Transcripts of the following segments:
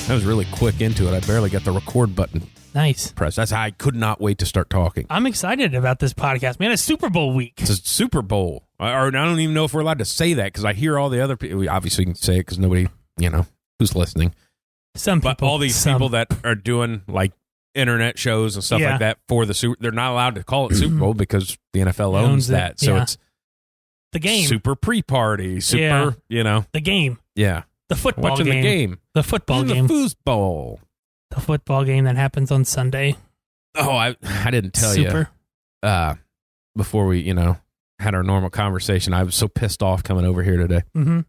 I was really quick into it. I barely got the record button Nice. pressed. That's how I could not wait to start talking. I'm excited about this podcast. Man, it's Super Bowl week. It's a Super Bowl. Or I don't even know if we're allowed to say that because I hear all the other people. We obviously can say it because nobody, who's listening. Some people. But all these people that are doing like internet shows and stuff like that for the Super, they're not allowed to call it Super Bowl because the NFL owns that. So it's the game. Super pre-party. Super, The game. Yeah. The football Watching game. the game. The football game. The foosball. The football game that happens on Sunday. Oh, I didn't tell you. Before we, had our normal conversation, I was so pissed off coming over here today. Mm-hmm.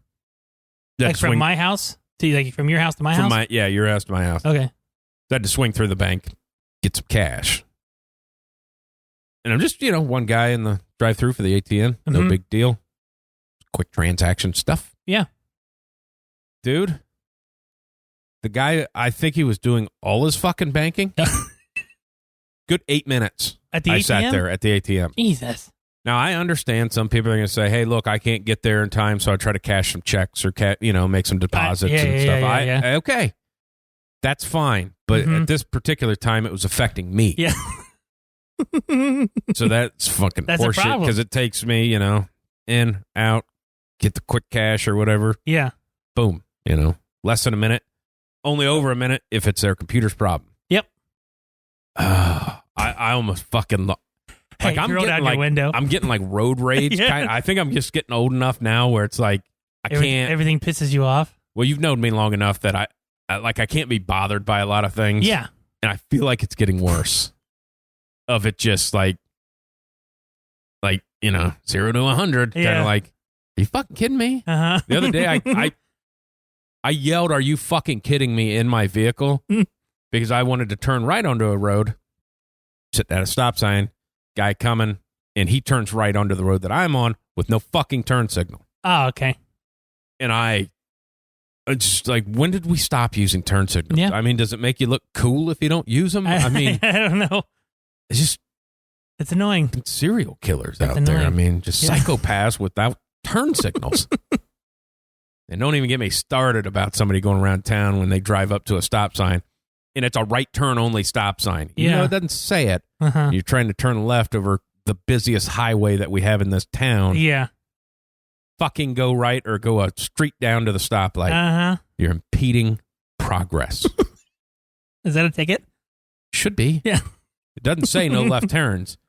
Like from my house? Like from your house to my house? Your house to my house. Okay. I had to swing through the bank, get some cash. And I'm just, one guy in the drive-thru for the ATM. No big deal. Quick transaction stuff. Yeah. Dude, the guy, I think he was doing all his fucking banking. Good 8 minutes. At the ATM? I sat there at the ATM. Jesus. Now, I understand some people are going to say, hey, look, I can't get there in time, so I try to cash some checks or, make some deposits and stuff. Okay. That's fine. But at this particular time, it was affecting me. Yeah. So that's fucking horseshit because it takes me, in, out, get the quick cash or whatever. Yeah. Boom. Less than a minute. Only over a minute if it's their computer's problem. Yep. I almost fucking... Hey, I'm roll down your window. I'm getting like road rage. I think I'm just getting old enough now where it's like I can't. Everything pisses you off. Well, you've known me long enough that I can't be bothered by a lot of things. Yeah, and I feel like it's getting worse. Of it just like 0 to 100, kind of like, are you fucking kidding me? Uh-huh. The other day I yelled, "Are you fucking kidding me?" in my vehicle because I wanted to turn right onto a road, sit at a stop sign. Guy coming, and he turns right onto the road that I'm on with no fucking turn signal. Oh, okay. And I just like, when did we stop using turn signals? Yeah. I mean, does it make you look cool if you don't use them? I mean, I don't know. It's annoying. Serial killers out there. I mean, just psychopaths without turn signals. And don't even get me started about somebody going around town when they drive up to a stop sign. And it's a right turn only stop sign. It doesn't say it. Uh-huh. You're trying to turn left over the busiest highway that we have in this town. Yeah. Fucking go right or go a street down to the stoplight. Uh-huh. You're impeding progress. Is that a ticket? Should be. Yeah. It doesn't say no left turns,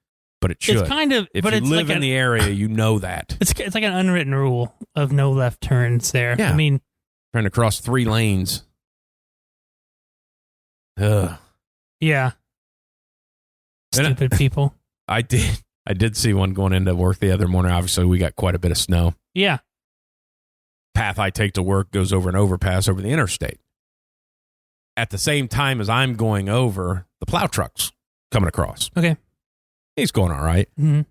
but it should. It's kind of. If but you it's live like in the area, you know that. It's like an unwritten rule of no left turns there. Yeah. I mean, trying to cross 3 lanes. Ugh. Yeah. Stupid people. I did see one going into work the other morning. Obviously, we got quite a bit of snow. Yeah. Path I take to work goes over an overpass over the interstate. At the same time as I'm going over, the plow truck's coming across. Okay. He's going all right. Mm-hmm.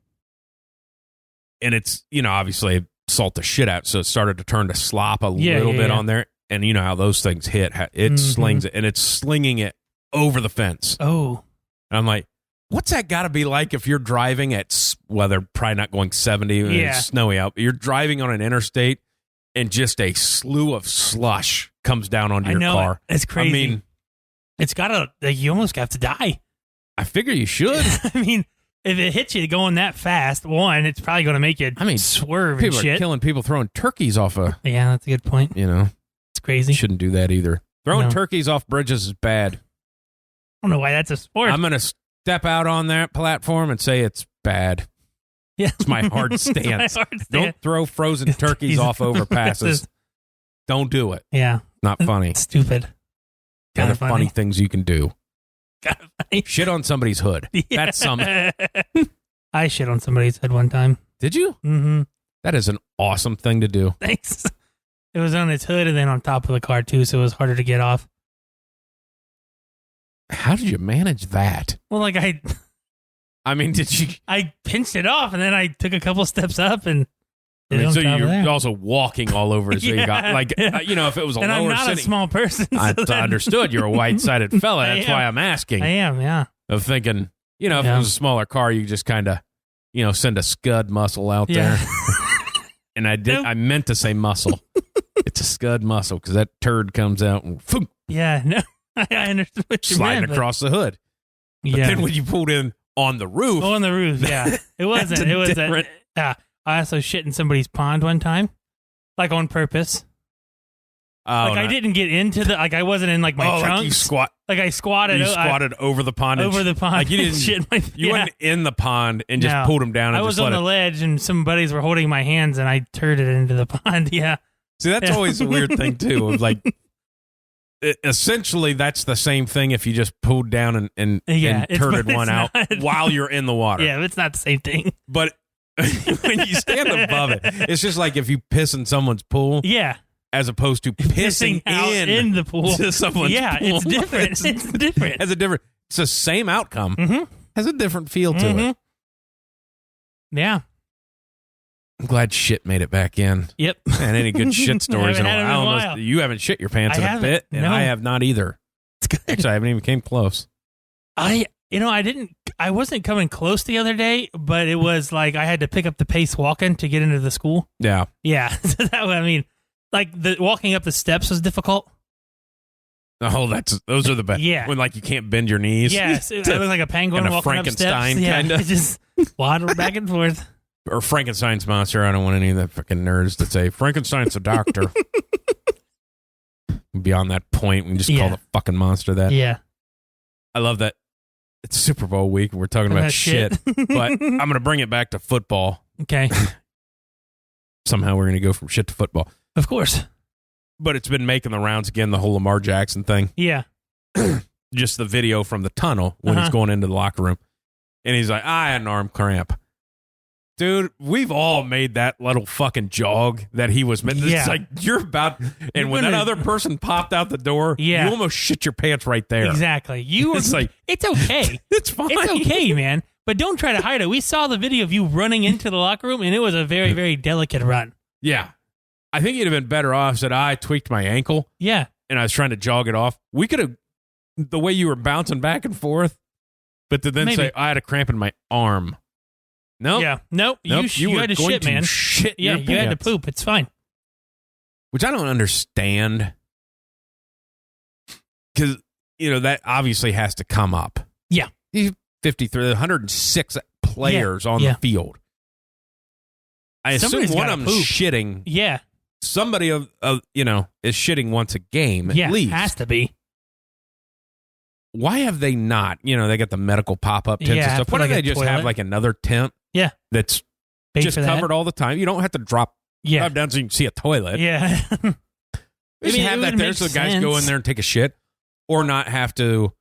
And it's, obviously salt the shit out, so it started to turn to slop a little bit on there. And you know how those things hit. It slings it, and it's slinging it over the fence. Oh. And I'm like, what's that got to be like if you're driving at, well, they're probably not going 70 and it's snowy out, but you're driving on an interstate and just a slew of slush comes down onto your car. It's crazy. I mean, it's got to, you almost have to die. I figure you should. I mean, if it hits you going that fast, one, it's probably going to make you swerve and shit. People are killing people throwing turkeys off a... Yeah, that's a good point. It's crazy. You shouldn't do that either. Throwing turkeys off bridges is bad. I don't know why that's a sport. I'm going to step out on that platform and say it's bad. Yeah. It's my hard stance. Don't throw frozen turkeys off overpasses. Don't do it. Yeah. Not funny. It's stupid. Kind of funny things you can do. Kind of funny. Shit on somebody's hood. Yeah. That's something. I shit on somebody's head one time. Did you? Mm-hmm. That is an awesome thing to do. Thanks. It was on its hood and then on top of the car, too, so it was harder to get off. How did you manage that? Well, I mean, did you... I pinched it off, and then I took a couple steps up, and... so you're also walking all over, so you got, if it was a and lower I'm not sitting... a small person. I understood. You're a white-sided fella. That's why I'm asking. I am, yeah. Of thinking, if it was a smaller car, you just kind of, send a scud muscle out there. And I meant to say muscle. It's a scud muscle because that turd comes out and Yeah, no, I understood what you meant. Sliding across the hood. But then when you pulled in on the roof. Oh, on the roof, yeah. It wasn't. It was different. I also shit in somebody's pond one time, like on purpose. Oh, I didn't get into the, I wasn't in like my trunks. Like you squat. Like I squatted. You squatted over the pond. Over the pond. Like you didn't shit you weren't in the pond and just pulled them down. And I was on the ledge and some buddies were holding my hands and I turned it into the pond. Yeah. See, that's always a weird thing too. Of like, essentially, that's the same thing if you just pulled down and turned one out while you're in the water. Yeah, it's not the same thing. But when you stand above it, it's just like if you piss in someone's pool. Yeah. As opposed to pissing out in the pool to someone's pool. It's different. It's different. It's the same outcome. Mm-hmm. Has a different feel to it. Yeah. I'm glad shit made it back in. Yep. And any good shit stories in a while. You haven't shit your pants in a bit, and I have not either. It's good. Actually, I haven't even came close. I wasn't coming close the other day, but it was like I had to pick up the pace walking to get into the school. Yeah. Yeah. So that way, I mean, like the walking up the steps was difficult. Oh, those are the best. Yeah. When like you can't bend your knees. Yes. It looked like a penguin and a walking Frankenstein up steps. kind of. Just waddle back and forth. Or Frankenstein's monster. I don't want any of the freaking nerds that say Frankenstein's a doctor. Beyond that point, we can just call the fucking monster that. Yeah. I love that. It's Super Bowl week. We're talking about shit. But I'm going to bring it back to football. Okay. Somehow we're going to go from shit to football. Of course. But it's been making the rounds again, the whole Lamar Jackson thing. Yeah. Just the video from the tunnel when he's going into the locker room. And he's like, I had an arm cramp. Dude, we've all made that little fucking jog that he was making. Yeah. It's like, you're about... And when that other person popped out the door, you almost shit your pants right there. Exactly. It's like... It's okay. It's fine. It's okay, man. But don't try to hide it. We saw the video of you running into the locker room, and it was a very, very delicate run. Yeah. I think you'd have been better off said, I tweaked my ankle. Yeah. And I was trying to jog it off. We could have... The way you were bouncing back and forth, but to then say, I had a cramp in my arm. Nope. Yeah. Nope. You had to shit, man. Shit you had to poop. It's fine. Which I don't understand. Because, that obviously has to come up. Yeah. He's 53, 106 players on the field. I assume one of them shitting. Yeah. Somebody is shitting once a game at least. Has to be. Why have they not? They got the medical pop-up tents and stuff. Why don't they just have like another tent? Yeah. That's just covered all the time. You don't have to drop down so you can see a toilet. Yeah. Just have that there so the guys go in there and take a shit, or not have to,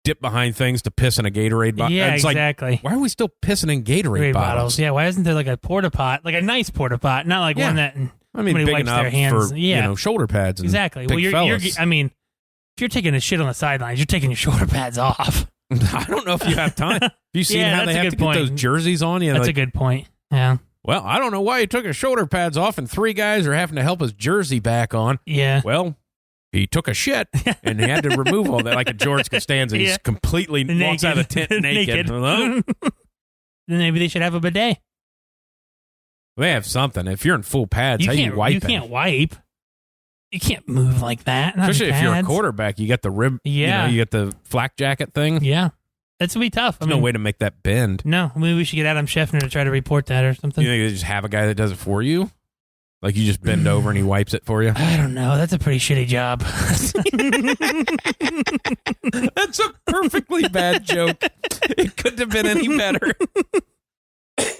dip behind things to piss in a Gatorade bottle. Yeah, it's exactly. Like, why are we still pissing in Gatorade bottles? Yeah, why isn't there like a porta pot, like a nice porta pot, not like one that big wipes enough their hands. For shoulder pads. And exactly. Well, if you're taking a shit on the sidelines, you're taking your shoulder pads off. I don't know if you have time. Have you seen how they have to get those jerseys on you? That's a good point. Yeah. Well, I don't know why he took his shoulder pads off and 3 guys are having to help his jersey back on. Yeah. Well, he took a shit and he had to remove all that. Like a George Costanza, he's completely walks out of the tent naked. Then maybe they should have a bidet. They have something. If you're in full pads, how you wipe? You can't wipe. You can't move like that. Especially if you're a quarterback, you got the rib. Yeah. You got the flak jacket thing. Yeah. That's going to be tough. There's no way to make that bend. No. Maybe we should get Adam Scheffner to try to report that or something. You think they just have a guy that does it for you? Like you just bend over and he wipes it for you? I don't know. That's a pretty shitty job. That's a perfectly bad joke. It couldn't have been any better.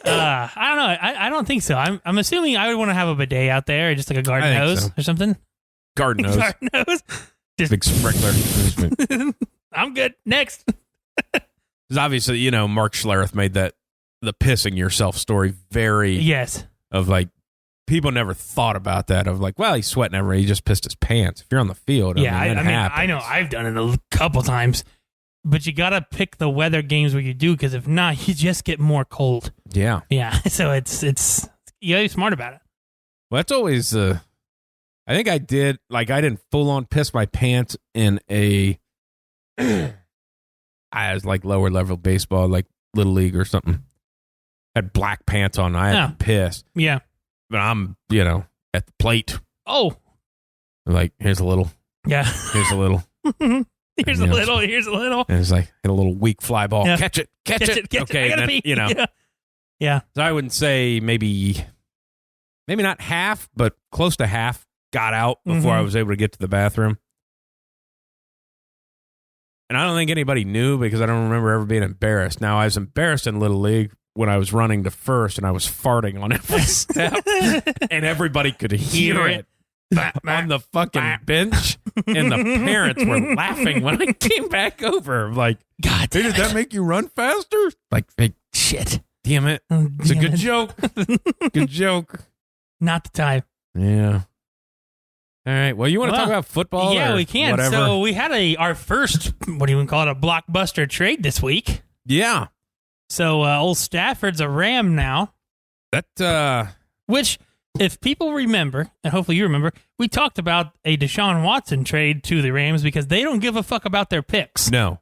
I don't know. I don't think so. I'm assuming I would want to have a bidet out there, or just like a garden hose or something. Garden hose. Garden hose. Just big sprinkler. I'm good. Next. Because obviously, Mark Schlereth made the pissing yourself story very of like, people never thought about that of like, well, he's sweating everywhere. He just pissed his pants. If you're on the field, I know I've done it a couple times, but you got to pick the weather games where you do, because if not, you just get more cold. Yeah. Yeah. So it's you gotta be smart about it. Well, that's always, I think I didn't full on piss my pants in I was like lower level baseball, like Little League or something. Had black pants on. I had to piss. Yeah. But I'm, at the plate. Oh. Like, here's a little. Yeah. Here's a little. Here's a little. Here's a little. And it's like, hit a little weak fly ball. Yeah. Catch it. Okay. I gotta and then, pee. you know. Yeah. So I wouldn't say maybe not half, but close to half got out before I was able to get to the bathroom. And I don't think anybody knew because I don't remember ever being embarrassed. Now, I was embarrassed in Little League when I was running to first and I was farting on every step and everybody could hear it on the fucking bench. And the parents were laughing when I came back over. I'm like, God damn did that make you run faster? Like, hey, shit. Damn it. It's a good joke. Good joke. Not the time. Yeah. All right. Well, you want to talk about football? Yeah, or we can. Whatever? So we had our first, what do you even call it, a blockbuster trade this week. Yeah. So old Stafford's a Ram now. That, Which, if people remember, and hopefully you remember, we talked about a Deshaun Watson trade to the Rams because they don't give a fuck about their picks. No.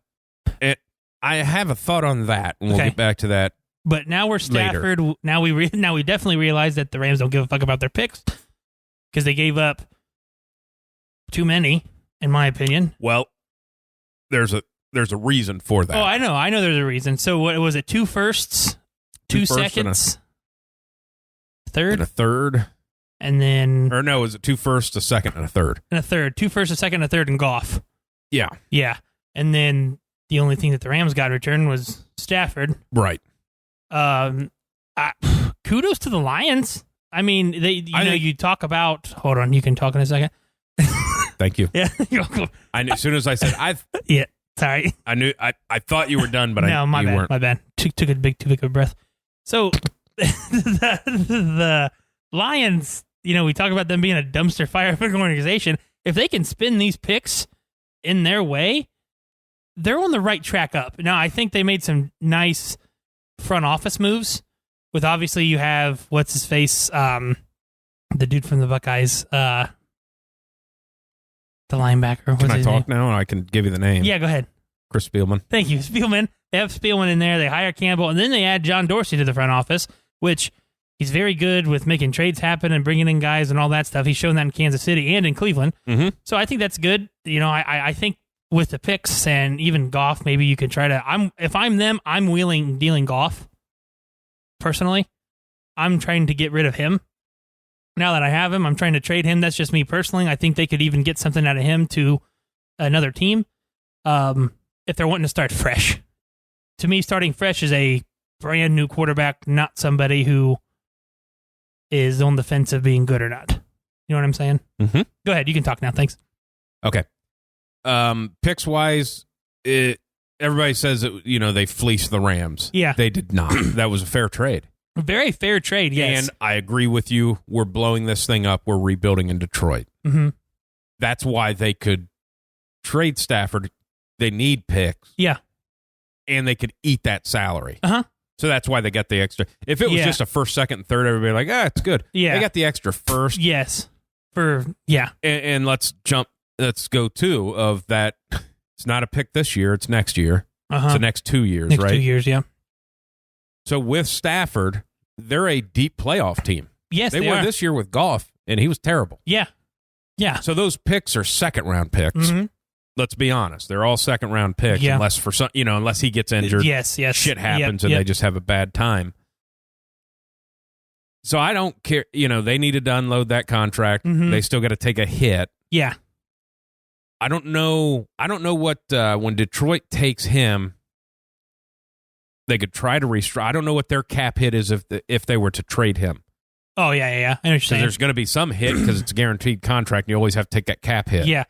I have a thought on that, and we'll Okay. get back to that. But now we're Stafford. Later. Now we definitely realize that the Rams don't give a fuck about their picks because they gave up too many, in my opinion. Well, there's a reason for that. Oh, I know there's a reason. So what was it? 2 firsts, 2 seconds, and a third, and then or no, is it 2 firsts, a second, and a third? And a third, 2 firsts, a second, a third, and Goff. Yeah. And then the only thing that the Rams got in return was Stafford. Right. Kudos to the Lions. I mean, you talk about. Hold on, you can talk in a second. Thank you. Yeah, you're welcome. I knew, as soon as I said yeah, sorry. I knew I thought you were done, but no, my you bad. weren't. My bad. Took too big of a breath. So the Lions, we talk about them being a dumpster fire organization. If they can spin these picks in their way, they're on the right track up. Now, I think they made some nice front office moves. With obviously you have what's his face, the dude from the Buckeyes, the linebacker. What's Can I his talk name? now? I can give you the name. Yeah, go ahead. Chris Spielman. Thank you, Spielman. They have Spielman in there. They hire Campbell, and then they add John Dorsey to the front office, which he's very good with making trades happen and bringing in guys and all that stuff. He's shown that in Kansas City and in Cleveland. Mm-hmm. So I think that's good. I think with the picks and even Goff, maybe you could try to. If I'm them, I'm dealing Goff. Personally, I'm trying to get rid of him. Now that I have him, I'm trying to trade him. That's just me personally. I think they could even get something out of him to another team if they're wanting to start fresh. To me, starting fresh is a brand new quarterback, not somebody who is on the fence of being good or not. You know what I'm saying? Mm-hmm. Go ahead. You can talk now. Thanks. Okay. Picks wise, everybody says that, they fleeced the Rams. Yeah. They did not. That was a fair trade. A very fair trade, yes. And I agree with you. We're blowing this thing up. We're rebuilding in Detroit. Mm-hmm. That's why they could trade Stafford. They need picks. Yeah. And they could eat that salary. Uh-huh. So that's why they got the extra. If it was just a first, second, and third, everybody would be like, it's good. Yeah. They got the extra first. Yes. And let's go to of that. It's not a pick this year. It's next year. Uh-huh. It's the next 2 years, next right? 2 years, yeah. So with Stafford, they're a deep playoff team. Yes, they were are. this year with Goff, and he was terrible. Yeah. So those picks are second-round picks. Mm-hmm. Let's be honest; they're all second-round picks, Yeah. unless he gets injured. Yes. Shit happens, and they just have a bad time. So I don't care. They needed to unload that contract. Mm-hmm. They still got to take a hit. Yeah. I don't know what when Detroit takes him, they could try to restructure. I don't know what their cap hit is if they were to trade him. Oh, yeah. I understand. There's going to be some hit because it's a guaranteed contract, and you always have to take that cap hit. Yeah.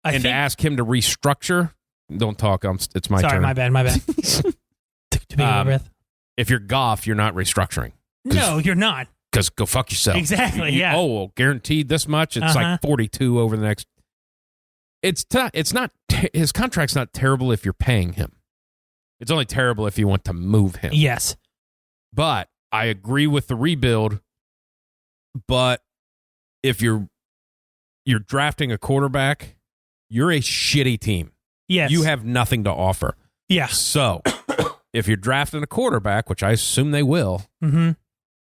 To ask him to restructure, don't talk. It's my turn. Sorry, my bad. Took too big of a breath. If you're Goff, you're not restructuring. No, you're not. Because go fuck yourself. Exactly, yeah. Guaranteed this much. It's like 42 over the next. It's not. His contract's not terrible if you're paying him. It's only terrible if you want to move him. Yes. But I agree with the rebuild. But if you're drafting a quarterback, you're a shitty team. Yes. You have nothing to offer. Yeah. So if you're drafting a quarterback, which I assume they will, mm-hmm.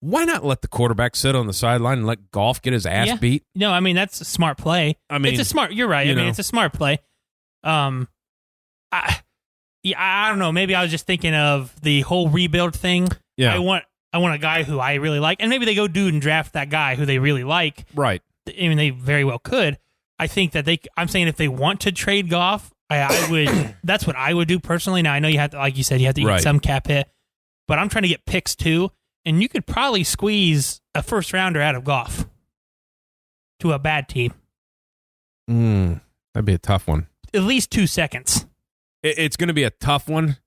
Why not let the quarterback sit on the sideline and let Goff get his ass beat? No, I mean, that's a smart play. I mean, you're right. It's a smart play. I don't know. Maybe I was just thinking of the whole rebuild thing. Yeah. I want a guy who I really like, and maybe they go and draft that guy who they really like. Right. I mean, they very well could. I think that I'm saying if they want to trade Goff, I would. That's what I would do personally. Now I know you have to, like you said, you have to eat some cap hit, but I'm trying to get picks too, and you could probably squeeze a first rounder out of Goff to a bad team. That'd be a tough one. At least 2 seconds. It's going to be a tough one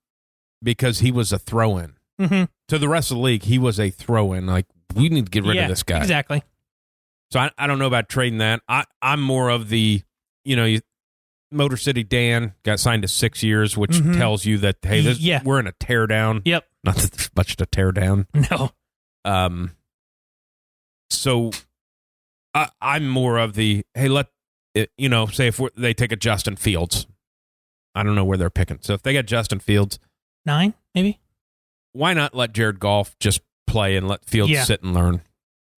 because he was a throw-in. Mm-hmm. To the rest of the league, he was a throw-in. Like, we need to get rid of this guy. Exactly. So I don't know about trading that. I'm more of the, Motor City Dan got signed to 6 years, which tells you that, hey, we're in a tear down. Yep. Not that there's much to tear down. No. So I'm more of the, hey, say if they take a Justin Fields. I don't know where they're picking. So if they get Justin Fields. 9, maybe? Why not let Jared Goff just play and let Fields sit and learn?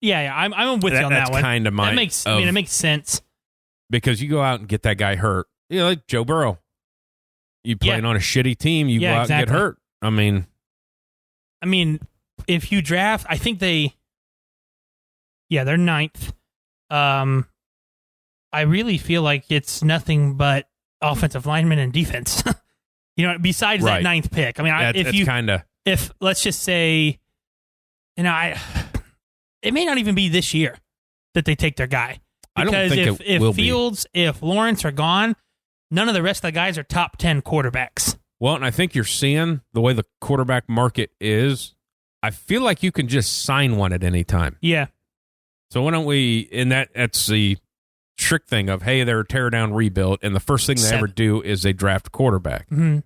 Yeah, I'm with you on that one. That's kind of my... it makes sense. Because you go out and get that guy hurt. Like Joe Burrow. You playing on a shitty team, you go out and get hurt. I mean, if you draft, I think they're 9th. I really feel like it's nothing but offensive linemen and defense. Besides that 9th pick. I mean, if let's just say, it may not even be this year that they take their guy. Because I don't think if Fields, if Lawrence are gone, none of the rest of the guys are top 10 quarterbacks. Well, and I think you're seeing the way the quarterback market is. I feel like you can just sign one at any time. Yeah. So why don't we? And that's the trick thing of, hey, they're a tear down rebuild, and the first thing they ever do is they draft a quarterback. Mm-hmm.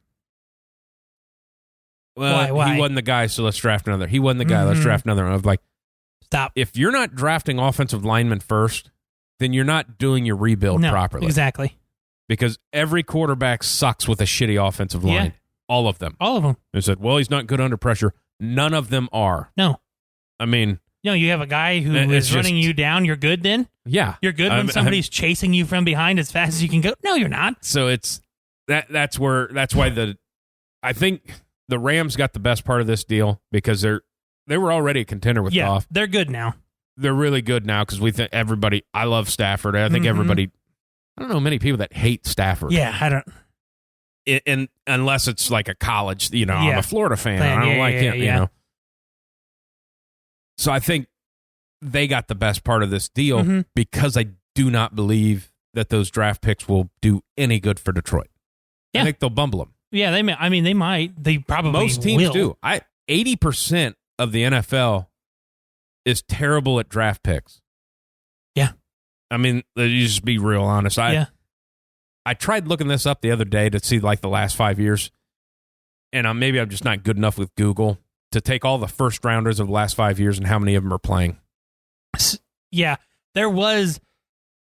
Well, Why? He wasn't the guy, so let's draft another. He wasn't the guy, let's draft another. I was like, stop. If you're not drafting offensive linemen first, then you're not doing your rebuild properly. Exactly. Because every quarterback sucks with a shitty offensive line. Yeah. All of them. All of them. They said, well, he's not good under pressure. None of them are. No. I mean... you have a guy who is running you down. You're good then? Yeah. You're good when somebody's chasing you from behind as fast as you can go? No, you're not. So it's... That's why I think the Rams got the best part of this deal because they were already a contender with Goff. They're good now. They're really good now because we think everybody... I love Stafford. I think everybody... I don't know many people that hate Stafford. Yeah, I don't... And unless it's like a college, I'm a Florida fan. I don't like him, So I think they got the best part of this deal because I do not believe that those draft picks will do any good for Detroit. Yeah. I think they'll bumble them. Yeah, they may. I mean, they might. They probably most teams will. do. 80% of the NFL is terrible at draft picks. Yeah. I mean, you just be real honest. I tried looking this up the other day to see like the last 5 years, and maybe I'm just not good enough with Google to take all the first rounders of the last 5 years and how many of them are playing. Yeah, there was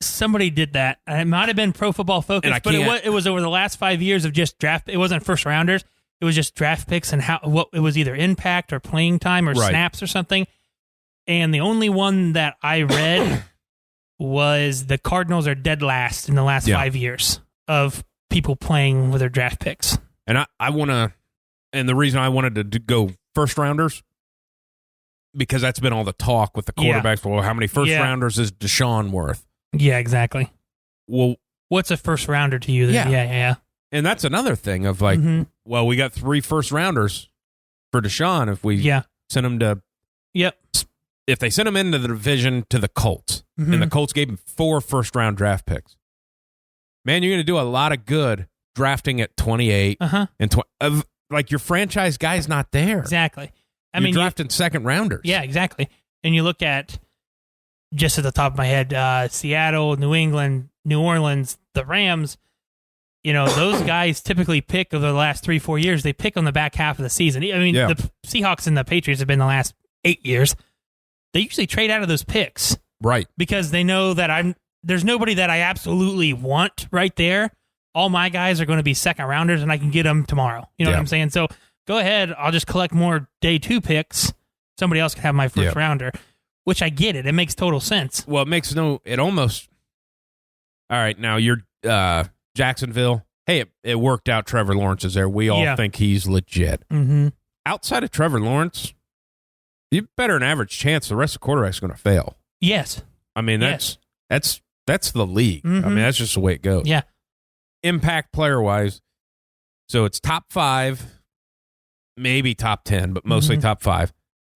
somebody did that. It might have been Pro Football Focus, but it was over the last 5 years of just draft. It wasn't first rounders. It was just draft picks and what it was either impact or playing time or snaps or something. And the only one that I read was the Cardinals are dead last in the last 5 years of people playing with their draft picks. And I want to, and the reason I wanted to go first rounders, because that's been all the talk with the quarterbacks. Well, how many first rounders is Deshaun worth? Yeah, exactly. Well, what's a first rounder to you? Then? Yeah. And that's another thing of like, well, we got 3 first rounders for Deshaun if we send him to. Yep. If they sent him into the division to the Colts, and the Colts gave him 4 first round draft picks, man, you're going to do a lot of good drafting at 28 and like your franchise guy's not there. Exactly. You're drafting second rounders. Yeah, exactly. And you look at, just at the top of my head, Seattle, New England, New Orleans, the Rams, those guys typically pick over the last 3-4 years. They pick on the back half of the season. I mean, the Seahawks and the Patriots have been the last 8 years. They usually trade out of those picks. Right. Because they know that there's nobody that I absolutely want right there. All my guys are going to be second rounders, and I can get them tomorrow. You know what I'm saying? So go ahead. I'll just collect more day 2 picks, somebody else can have my first rounder, which I get it. It makes total sense. Well, it almost, all right, now you're Jacksonville. Hey, it worked out. Trevor Lawrence is there. We all think he's legit. Mm-hmm. Outside of Trevor Lawrence, you better an average chance the rest of the quarterback's going to fail. Yes. I mean, that's the league. Mm-hmm. I mean, that's just the way it goes. Yeah. Impact player-wise, so it's top 5, maybe top 10, but mostly top 5.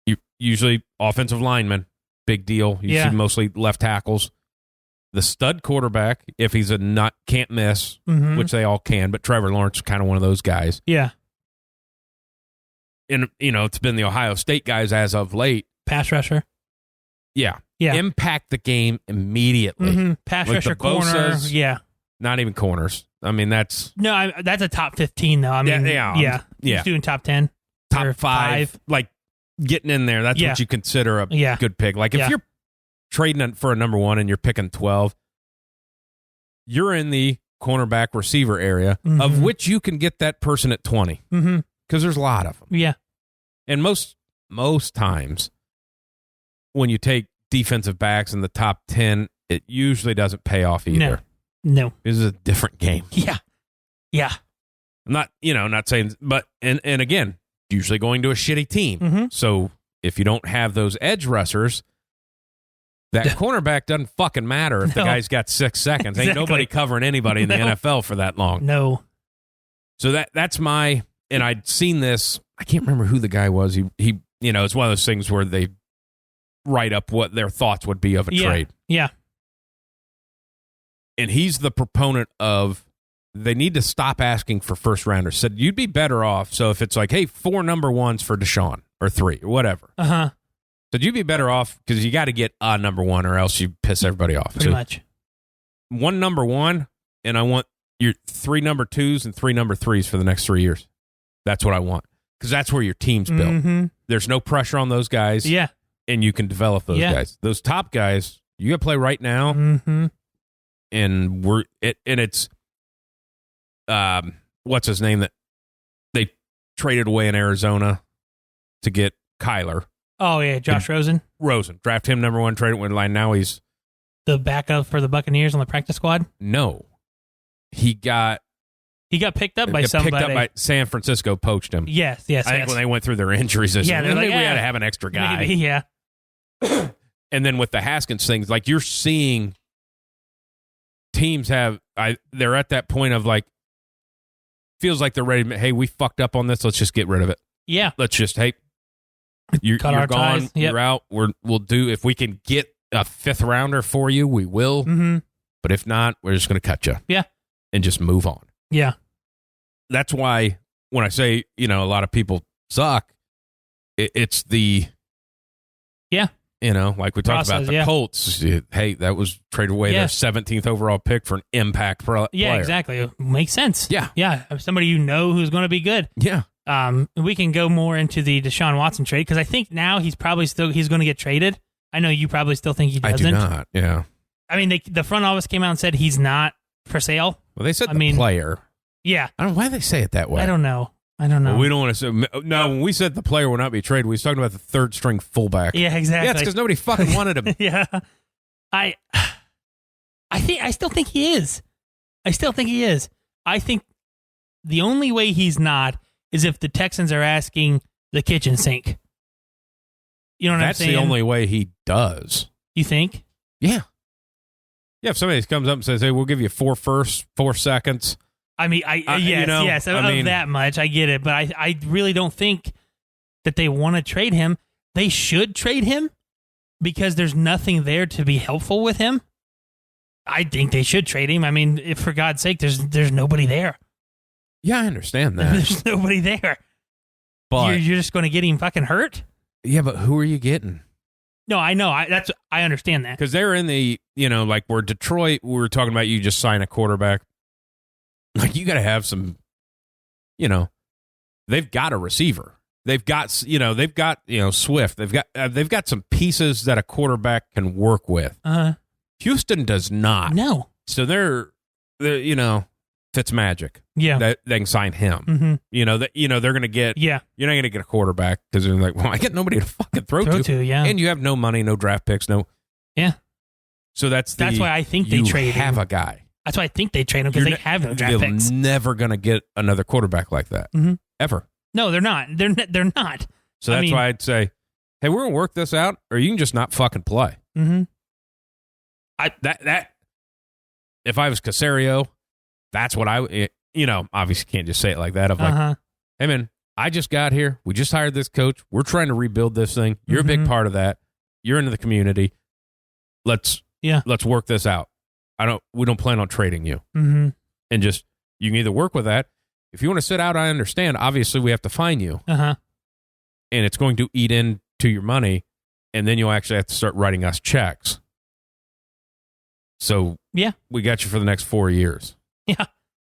You usually offensive linemen, big deal. You see mostly left tackles. The stud quarterback, if he's can't miss, which they all can, but Trevor Lawrence is kind of one of those guys. Yeah. And, it's been the Ohio State guys as of late. Pass rusher. Yeah. Yeah. Impact the game immediately. Mm-hmm. Pass rusher, corner. Bosas, yeah. Not even corners. I mean, that's... No, that's a top 15, though. I mean, yeah. He's doing top 10. Top 5. Like, getting in there, that's what you consider a good pick. Like, if you're trading for a number 1 and you're picking 12, you're in the cornerback receiver area, of which you can get that person at 20. Mm-hmm. Because there's a lot of them. Yeah. And most times, when you take defensive backs in the top 10, it usually doesn't pay off either. No. This is a different game. Yeah. Yeah. I'm not saying, but, and again, usually going to a shitty team. Mm-hmm. So if you don't have those edge rushers, that cornerback doesn't fucking matter if the guy's got 6 seconds. Exactly. Ain't nobody covering anybody in the NFL for that long. No. So that's my, and I'd seen this, I can't remember who the guy was. He it's one of those things where they write up what their thoughts would be of a trade. Yeah. And he's the proponent of they need to stop asking for first rounders. Said you'd be better off. So if it's like, hey, 4 number 1s for Deshaun or 3 or whatever. Uh-huh. Said you'd be better off because you got to get a number 1 or else you piss everybody off. Pretty much. 1 number 1, and I want your 3 number 2s and 3 number 3s for the next 3 years. That's what I want because that's where your team's built. Mm-hmm. There's no pressure on those guys. Yeah. And you can develop those guys. Those top guys, you got to play right now. Mm-hmm. And it's what's his name that they traded away in Arizona to get Kyler. Oh yeah, Josh Rosen. Draft him number 1, trade it with line. Now he's the backup for the Buccaneers on the practice squad. No, he got picked up by somebody. Picked up by San Francisco. Poached him. Yes. I think when they went through their injuries, they said, maybe we got to have an extra guy. Maybe, yeah. And then with the Haskins things, like you're seeing. Teams they're at that point of like, feels like they're ready. Hey, we fucked up on this. Let's just get rid of it. Yeah. Let's just, hey, you're our gone. ties. Yep. You're out. We'll do, if we can get a 5th rounder for you, we will. Mm-hmm. But if not, we're just going to cut you. Yeah. And just move on. Yeah. That's why when I say, a lot of people suck, it's the, like we talked about the Colts. Hey, that was traded away their 17th overall pick for an impact player. Yeah, exactly. It makes sense. Yeah. Yeah. Somebody who's going to be good. Yeah. We can go more into the Deshaun Watson trade because I think now he's probably he's going to get traded. I know you probably still think he doesn't. I do not. Yeah. I mean, the front office came out and said he's not for sale. Well, they said player. Yeah. I don't know why they say it that way. I don't know. Well, we don't want to say. No, when we said the player will not be traded, we was talking about the 3rd string fullback. Yeah, exactly. Yeah, it's because nobody fucking wanted him. Yeah. I still think he is. I think the only way he's not is if the Texans are asking the kitchen sink. You know what I'm saying? That's the only way he does. You think? Yeah. Yeah, if somebody comes up and says, hey, we'll give you 4 firsts, 4 seconds. I mean, yes, of that much, I get it, but I really don't think that they want to trade him. They should trade him because there's nothing there to be helpful with him. I think they should trade him. I mean, if for God's sake, there's nobody there. Yeah, I understand that. There's nobody there. But you're just going to get him fucking hurt? Yeah, but who are you getting? No, I know. I understand that. Because they're in the, like where Detroit, we were talking about you just sign a quarterback. Like, you got to have some, they've got a receiver. They've got, Swift. They've got some pieces that a quarterback can work with. Uh-huh. Houston does not. No. So they're Fitzmagic. Yeah. That they can sign him. Mm-hmm. They're going to get. Yeah. You're not going to get a quarterback because they're like, well, I get nobody to fucking throw to. Yeah. And you have no money, no draft picks, no. Yeah. So that's why I think they trade him. have a guy. That's why I think they trade him because they have no draft they're picks. Never going to get another quarterback like that ever. No, they're not. They're not. So that's why I'd say, hey, we're going to work this out, or you can just not fucking play. Mm-hmm. If I was Caserio, that's what obviously can't just say it like that. Of like, hey man, I just got here. We just hired this coach. We're trying to rebuild this thing. You're a big part of that. You're into the community. Let's work this out. We don't plan on trading you. Mm-hmm. And just, you can either work with that. If you want to sit out, I understand. Obviously, we have to fine you. And it's going to eat into your money. And then you'll actually have to start writing us checks. So, we got you for the next 4 years. Yeah.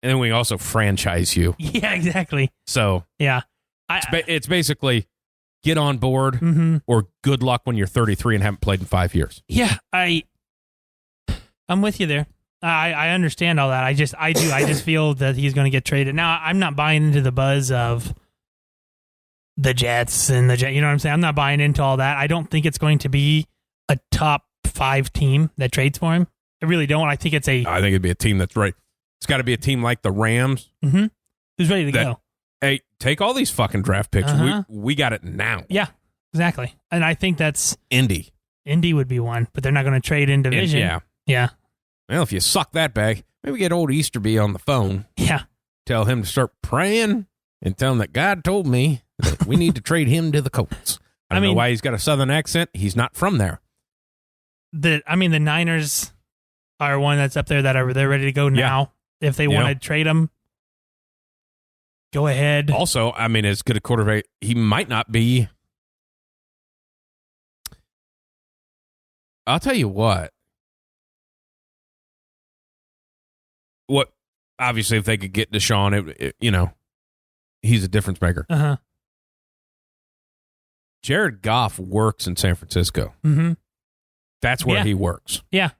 And then we also franchise you. Yeah, exactly. So, yeah. It's basically get on board or good luck when you're 33 and haven't played in 5 years. Yeah, I'm with you there. I understand all that. I just feel that he's going to get traded. Now, I'm not buying into the buzz of the Jets you know what I'm saying? I'm not buying into all that. I don't think it's going to be a top 5 team that trades for him. I really don't. I think it'd be a team that's right. It's got to be a team like the Rams. Mm-hmm. Who's ready to go? Hey, take all these fucking draft picks. We got it now. Yeah, exactly. And I think that's Indy. Indy would be one, but they're not going to trade in division. Yeah. Well, if you suck that bag, maybe get old Easterby on the phone. Yeah. Tell him to start praying and tell him that God told me that we need to trade him to the Colts. I don't know why he's got a southern accent. He's not from there. The Niners are one that's up there they're ready to go now. If they want to trade him, go ahead. Also, as good a quarterback, he might not be. I'll tell you what. Obviously, if they could get Deshaun, he's a difference maker. Jared Goff works in San Francisco. Mm-hmm. That's where he works. Yeah.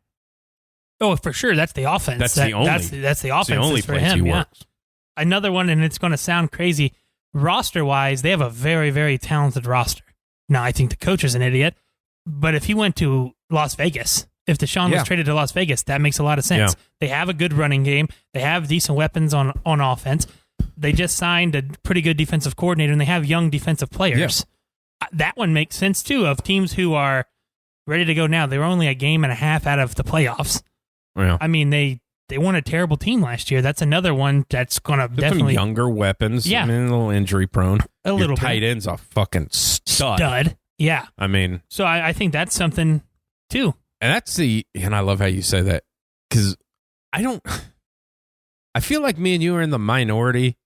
Oh, for sure. That's the offense. That's the only offense for place him. He works. Another one, and it's going to sound crazy. Roster-wise, they have a very, very talented roster. Now, I think the coach is an idiot, but if he went to Las Vegas, if Deshaun was traded to Las Vegas, that makes a lot of sense. Yeah. They have a good running game. They have decent weapons on offense. They just signed a pretty good defensive coordinator, and they have young defensive players. Yeah. That one makes sense, too, of teams who are ready to go now. They were only a game and a half out of the playoffs. Yeah. They won a terrible team last year. That's another one that's going to definitely... Some younger weapons. Yeah. A little injury prone. A little bit. Tight end's a fucking stud. Yeah. So I think that's something, too. And and I love how you say that, because I feel like me and you are in the minority,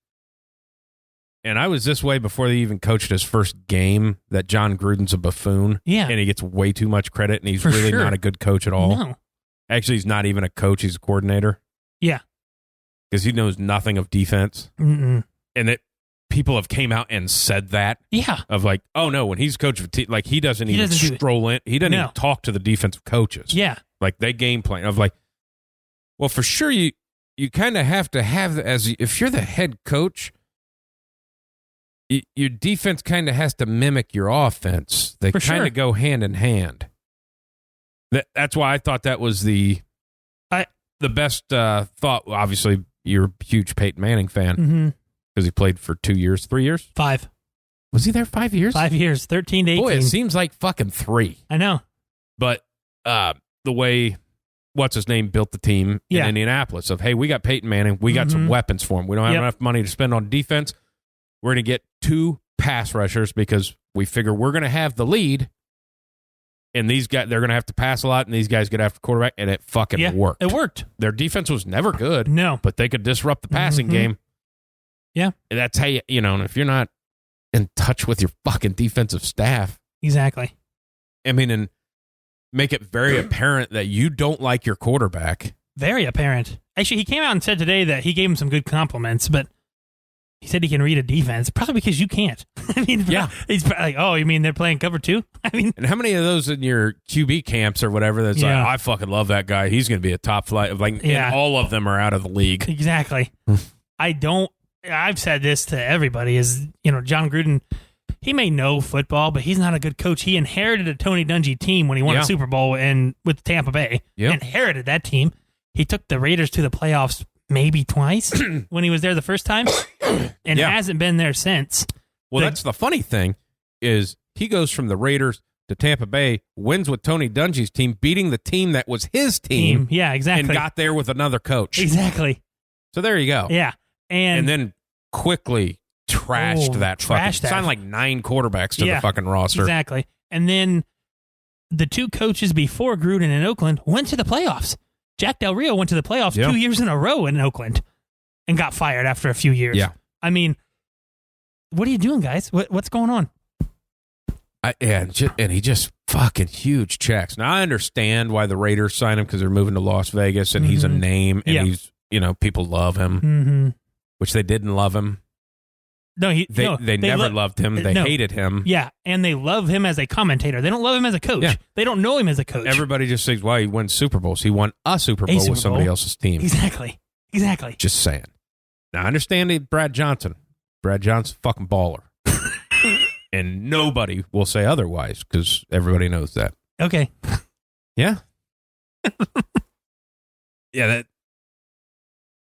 and I was this way before they even coached his first game, that John Gruden's a buffoon. Yeah. And he gets way too much credit, and he's really not a good coach at all. No. Actually, he's not even a coach, he's a coordinator. Yeah. Because he knows nothing of defense. Mm-mm. And that people have came out and said that. Yeah. Of like, oh no, when he's coach of a team, like he doesn't even stroll in. He doesn't even talk to the defensive coaches. Yeah. Like they game plan of like, well, for sure you kind of have to have, if you're the head coach, your defense kind of has to mimic your offense. They kind of go hand in hand. That's why I thought that was the best thought. Obviously, you're a huge Peyton Manning fan because he played for 2 years, 3 years? 5. Was he there 5 years? 5 years, 13 to 18. Boy, it seems like fucking 3. I know. But the way, what's his name, built the team in Indianapolis of, hey, we got Peyton Manning. We got some weapons for him. We don't have enough money to spend on defense. We're going to get 2 pass rushers because we figure we're going to have the lead. And these guys, they're going to have to pass a lot, and these guys get after quarterback, and it fucking worked. It worked. Their defense was never good. No. But they could disrupt the passing game. Yeah. And that's how and if you're not in touch with your fucking defensive staff. Exactly. And make it very apparent that you don't like your quarterback. Very apparent. Actually, he came out and said today that he gave him some good compliments, but He said he can read a defense, probably because you can't. I mean, yeah. He's probably like, oh, you mean they're playing cover 2? I mean, and how many of those in your QB camps or whatever that's like, I fucking love that guy. He's going to be a top flight. Like, and all of them are out of the league. Exactly. I've said this to everybody is, John Gruden, he may know football, but he's not a good coach. He inherited a Tony Dungy team when he won a Super Bowl with Tampa Bay. Inherited that team. He took the Raiders to the playoffs maybe twice when he was there the first time and hasn't been there since. Well, that's the funny thing is he goes from the Raiders to Tampa Bay, wins with Tony Dungy's team, beating the team that was his team. Yeah, exactly. And got there with another coach. Exactly. So there you go. Yeah. And then quickly trashed that fucking. Signed like 9 quarterbacks to the fucking roster. Exactly. And then the 2 coaches before Gruden in Oakland went to the playoffs. Jack Del Rio went to the playoffs 2 years in a row in Oakland and got fired after a few years. Yeah. I mean, what are you doing, guys? What's going on? And he just fucking huge checks. Now, I understand why the Raiders signed him because they're moving to Las Vegas and he's a name and he's, people love him, which they didn't love him. No, they never loved him. They hated him. Yeah, and they love him as a commentator. They don't love him as a coach. Yeah. They don't know him as a coach. Everybody just thinks, well, he wins Super Bowls. He won a Super Bowl with somebody else's team. Exactly. Just saying. Now, I understand Brad Johnson. Brad Johnson, fucking baller. And nobody will say otherwise because everybody knows that. Okay. Yeah. Yeah,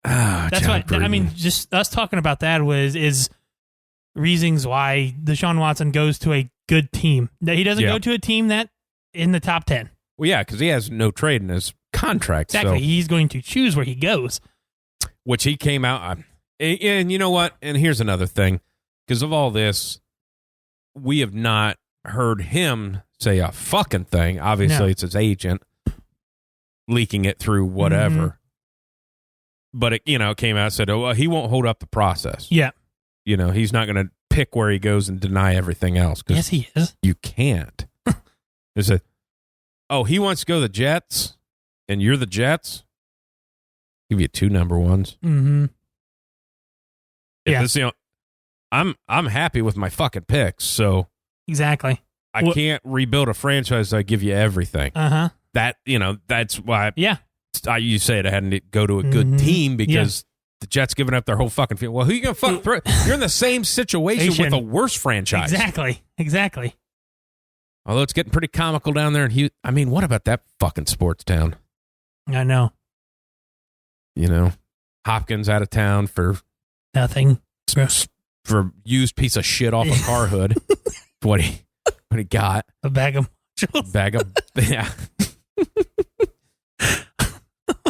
that's John why. I mean, just us talking about that is reasons why Deshaun Watson goes to a good team. That he doesn't go to a team that in the top 10. Well, yeah, because he has no trade in his contract. Exactly. So. He's going to choose where he goes. Which he came out. And you know what? And here's another thing. Because of all this, we have not heard him say a fucking thing. Obviously, it's his agent leaking it through whatever. Mm-hmm. But it came out and said, well, he won't hold up the process. Yeah. He's not going to pick where he goes and deny everything else. Yes, he is. You can't. There's he wants to go to the Jets, and you're the Jets. Give you 2 number ones. Mm-hmm. I'm happy with my fucking picks, so exactly. I can't rebuild a franchise. I give you everything. That that's why. You said I had to go to a good team because the Jets giving up their whole fucking field. Well, who you gonna fuck? You're in the same situation with a worse franchise. Exactly. Although it's getting pretty comical down there in Houston. I mean, what about that fucking sports town? I know. Hopkins out of town for nothing. For used piece of shit off a car hood. what he got. A bag of yeah.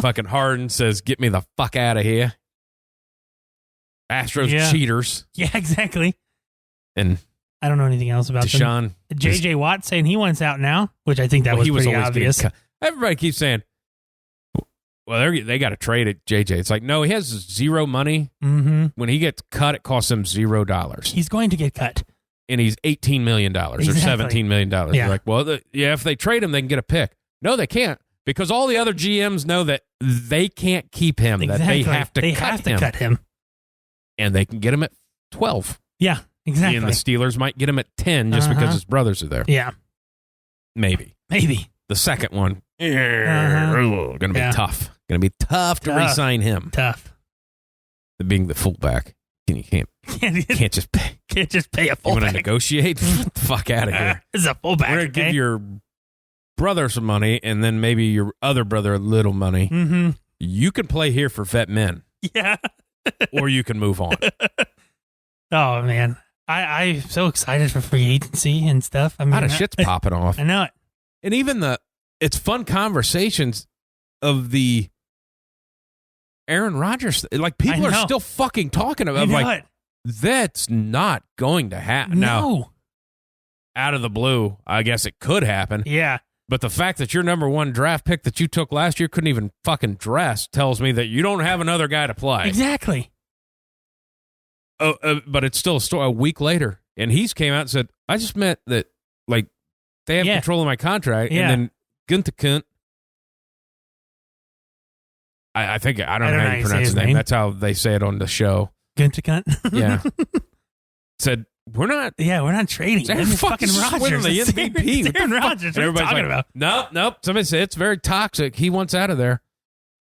Fucking Harden says, get me the fuck out of here. Astros cheaters. Yeah, exactly. And I don't know anything else about Deshaun. them. JJ Watt saying he wants out now, which I think that was pretty obvious. Everybody keeps saying, well, they got to trade it, JJ. It's like, no, he has 0 money. Mm-hmm. When he gets cut, it costs him $0. He's going to get cut. And he's $18 million or $17 million. Yeah. You're like, well, if they trade him, they can get a pick. No, they can't. Because all the other GMs know that they can't keep him, that they have to cut him. And they can get him at 12. Yeah, exactly. And the Steelers might get him at 10 just because his brothers are there. Yeah. Maybe. The second one, going to be tough. Going to be tough to re-sign him. Tough. Being the fullback. You can't just pay. Can't just pay a fullback. You want to negotiate? Get the fuck out of here. This is a fullback. We're going to give your brother some money and then maybe your other brother a little money. Mm-hmm. You can play here for vet men. Yeah. Or you can move on. Oh, man. I'm so excited for free agency and stuff. I mean, a lot of shit's popping off. I know it. And even it's fun conversations of the Aaron Rodgers. Like, people are still fucking talking about like, that's not going to happen. No. Now, out of the blue, I guess it could happen. Yeah. But the fact that your number 1 draft pick that you took last year couldn't even fucking dress tells me that you don't have another guy to play. Exactly. But it's still a week later. And he's came out and said, I just meant that, like, they have control of my contract. Yeah. And then Gunther Kunt, I think, I don't know how you pronounce his name. That's how they say it on the show. Gunter cunt. Yeah. Said, we're not trading. Aaron fucking Rodgers, the MVP. It's Aaron Rodgers. What are you talking about? Nope. Somebody said it's very toxic. He wants out of there.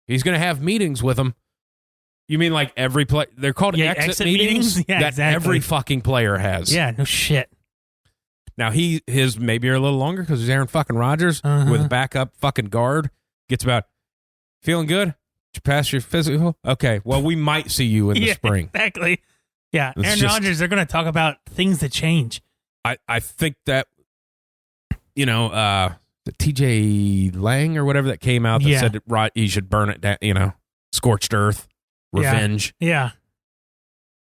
He's going to have meetings with him. You mean like every play? They're called exit meetings yeah, that exactly. every fucking player has. Yeah, no shit. Now his maybe are a little longer because he's Aaron fucking Rodgers with a backup fucking guard. Gets about feeling good. Did you pass your physical? Okay. Well, we might see you in the spring. Exactly. Yeah, Aaron Rodgers, they're going to talk about things that change. I think that, the TJ Lang or whatever that came out that said he should burn it down, scorched earth, revenge. Yeah.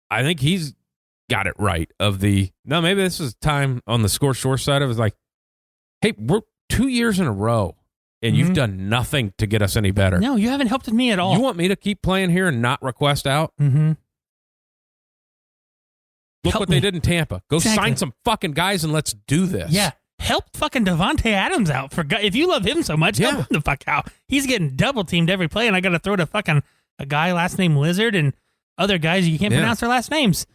I think he's got it right maybe this is time on the scorched earth side of it. It's like, hey, we're 2 years in a row and you've done nothing to get us any better. No, you haven't helped me at all. You want me to keep playing here and not request out? Mm-hmm. Look what they did in Tampa. Go sign some fucking guys and let's do this. Yeah. Help fucking Devontae Adams out. If you love him so much, help him the fuck out. He's getting double teamed every play, and I got to throw to fucking a guy last name Lizard and other guys you can't pronounce their last names.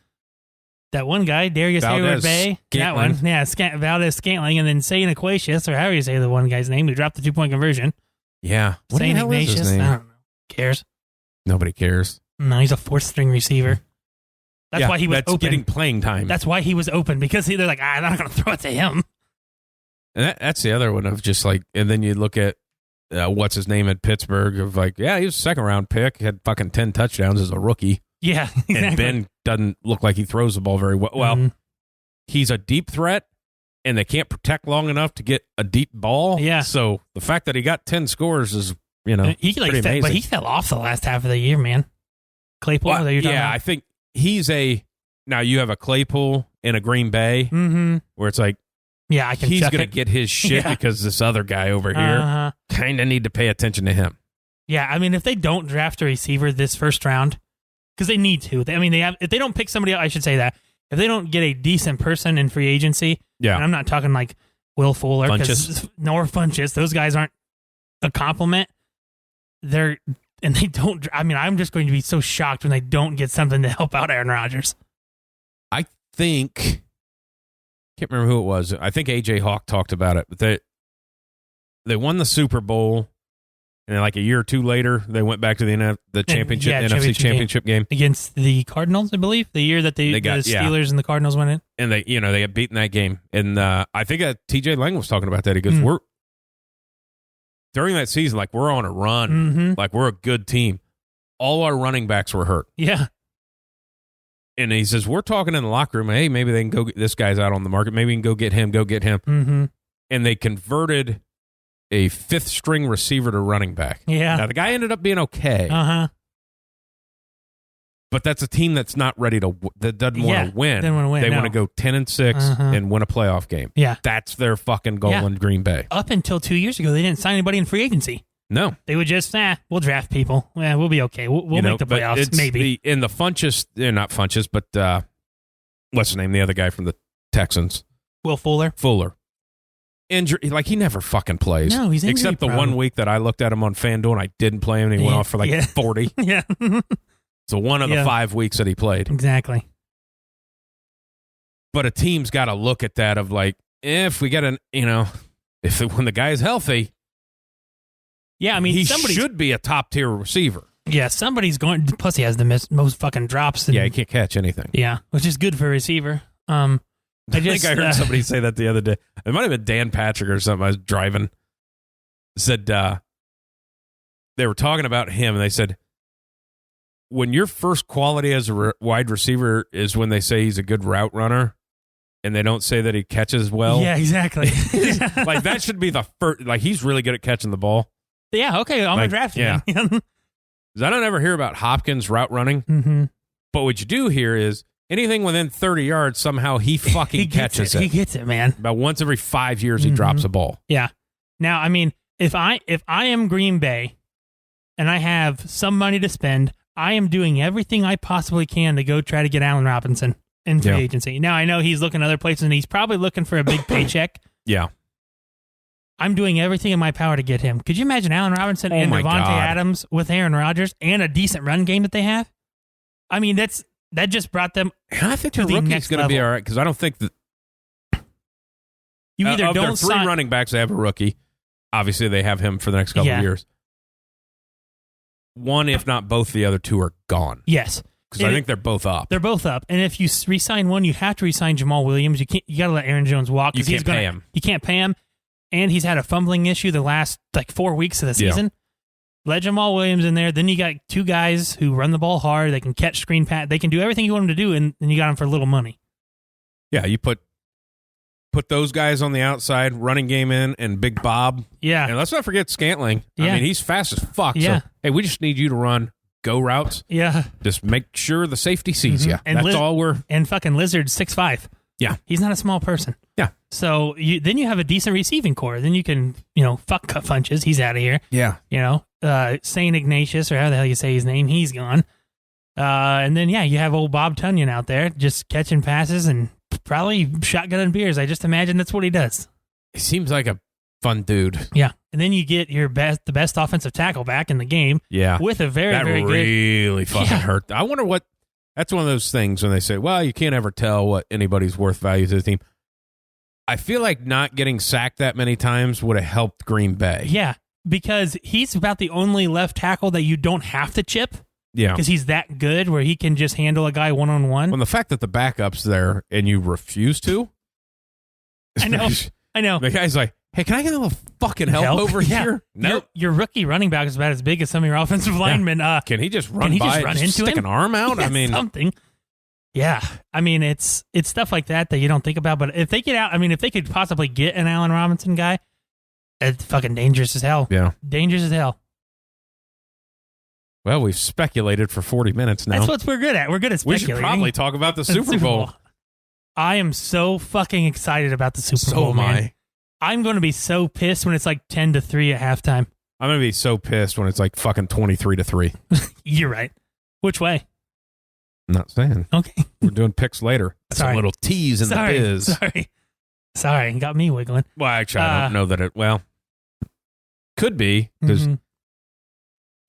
That one guy, Darius Hayward Bay. That one. Yeah, Valdez Scantling, and then Sayin Aquatius, or however you say the one guy's name, who dropped the 2-point conversion. Yeah. What Sayin Ignatius. I don't know. Cares? Nobody cares. No, he's a fourth-string receiver. That's why he was open. Getting playing time. That's why he was open, because they're like, I'm not going to throw it to him. And that's the other one of just like, and then you look at what's his name at Pittsburgh of like, yeah, he was a second-round pick, had fucking 10 touchdowns as a rookie. Yeah, exactly. And Ben doesn't look like he throws the ball very well. Well, he's a deep threat, and they can't protect long enough to get a deep ball. Yeah. So the fact that he got 10 scores is, he pretty amazing. But he fell off the last half of the year, man. Claypool, that you're talking about? I think he's now you have a Claypool in a Green Bay where it's like, yeah, he's going to get his shit because this other guy over here kind of need to pay attention to him. Yeah, I mean, if they don't draft a receiver this first round, because they need to. If they don't pick somebody else, I should say that. If they don't get a decent person in free agency, and I'm not talking like Will Fuller nor Funchess, those guys aren't a compliment. They don't. I'm just going to be so shocked when they don't get something to help out Aaron Rodgers. I think, can't remember who it was. I think AJ Hawk talked about it, but they won the Super Bowl, and then like a year or two later, they went back to the championship NFC championship game against the Cardinals, I believe, the year that the Steelers and the Cardinals went in, and they got beaten that game. And I think TJ Lang was talking about that. He goes, "We're during that season, like we're on a run, like we're a good team. All our running backs were hurt." Yeah. And he says, we're talking in the locker room, hey, maybe they can go get this guy's out on the market. Maybe we can go get him. Mm-hmm. And they converted a fifth-string receiver to running back. Yeah. Now, the guy ended up being okay. But that's a team that's not ready that doesn't want to win. They want to go 10-6 and win a playoff game. Yeah. That's their fucking goal in Green Bay. Up until 2 years ago, they didn't sign anybody in free agency. No. They would just, we'll draft people. Yeah, we'll be okay. We'll make the playoffs, maybe. In the Funchess, not Funchess, but what's his name? The other guy from the Texans. Will Fuller. Injury, like he never fucking plays. No, he's injury except the 1 week that I looked at him on FanDuel and I didn't play him and he went off for 40. Yeah. So one of the 5 weeks that he played. Exactly. But a team's got to look at that of like, if we get when the guy is healthy. Yeah, I mean, he should be a top tier receiver. Yeah, somebody's going. Plus, he has the most fucking drops. He can't catch anything. Yeah, which is good for a receiver. I think I heard somebody say that the other day. It might have been Dan Patrick or something. I was driving. Said they were talking about him, and they said, when your first quality as a wide receiver is when they say he's a good route runner, and they don't say that he catches well. Yeah, exactly. Like that should be the first. Like he's really good at catching the ball. Yeah, okay, I'm gonna draft him. Yeah. I don't ever hear about Hopkins route running, but what you do hear is anything within 30 yards, somehow he fucking catches it. He gets it, man. About once every 5 years, he drops a ball. Yeah. Now, I mean, if I am Green Bay and I have some money to spend, I am doing everything I possibly can to go try to get Allen Robinson in free agency. Now, I know he's looking other places, and he's probably looking for a big paycheck. Yeah. I'm doing everything in my power to get him. Could you imagine Allen Robinson and Devontae Adams with Aaron Rodgers and a decent run game that they have? I mean, that's that just brought them. And I think to the the rookie's next going to be level. all right because I don't think that You either of their don't three sign. running backs, they have a rookie. Obviously, they have him for the next couple of years. One, if not both, the other two are gone. Yes. Because I think they're both up. They're both up. And if you re-sign one, you have to re-sign Jamal Williams. You got to let Aaron Jones walk. You can't pay him. You can't pay him. And he's had a fumbling issue the last 4 weeks of the season. Let Jamal Williams in there. Then you got two guys who run the ball hard. They can catch screen pass. They can do everything you want them to do, and you got them for little money. Yeah, you put those guys on the outside, running game in, and Big Bob. Yeah. And let's not forget Scantling. Yeah. I mean, he's fast as fuck. Yeah. So, hey, we just need you to run go routes. Yeah. Just make sure the safety sees you. And That's all we're... And fucking Lizard's 6'5". Yeah. He's not a small person. Yeah. So then you have a decent receiving core. Then you can, fuck Cut Funches. He's out of here. Yeah. St. Ignatius, or how the hell you say his name, he's gone. And then, you have old Bob Tunyon out there just catching passes and probably shotgunning beers. I just imagine that's what he does. He seems like a fun dude. Yeah. And then you get the best offensive tackle back in the game. Yeah. With a very, very good. That really fucking hurt. I wonder what... That's one of those things when they say, well, you can't ever tell what anybody's worth value to the team. I feel like not getting sacked that many times would have helped Green Bay. Yeah, because he's about the only left tackle that you don't have to chip. Yeah. Because he's that good where he can just handle a guy one-on-one. When the fact that the backup's there and you refuse to. I know. The guy's like, hey, can I get a little fucking help over here? No. Your rookie running back is about as big as some of your offensive linemen. Can he just run by and into stick him? an arm out? Yeah, I mean, something. Yeah. I mean, it's stuff like that you don't think about. But if they get out, if they could possibly get an Allen Robinson guy, it's fucking dangerous as hell. Yeah. Dangerous as hell. Well, we've speculated for 40 minutes now. That's what we're good at. We're good at speculating. We should probably talk about the Super Bowl. I am so fucking excited about the Super Bowl, man. I'm going to be so pissed when it's like 10-3 at halftime. I'm going to be so pissed when it's like fucking 23-3. You're right. Which way? I'm not saying. Okay. We're doing picks later. That's a little tease in the biz. Sorry. Got me wiggling. Well, actually, I don't know that it... Well, could be, because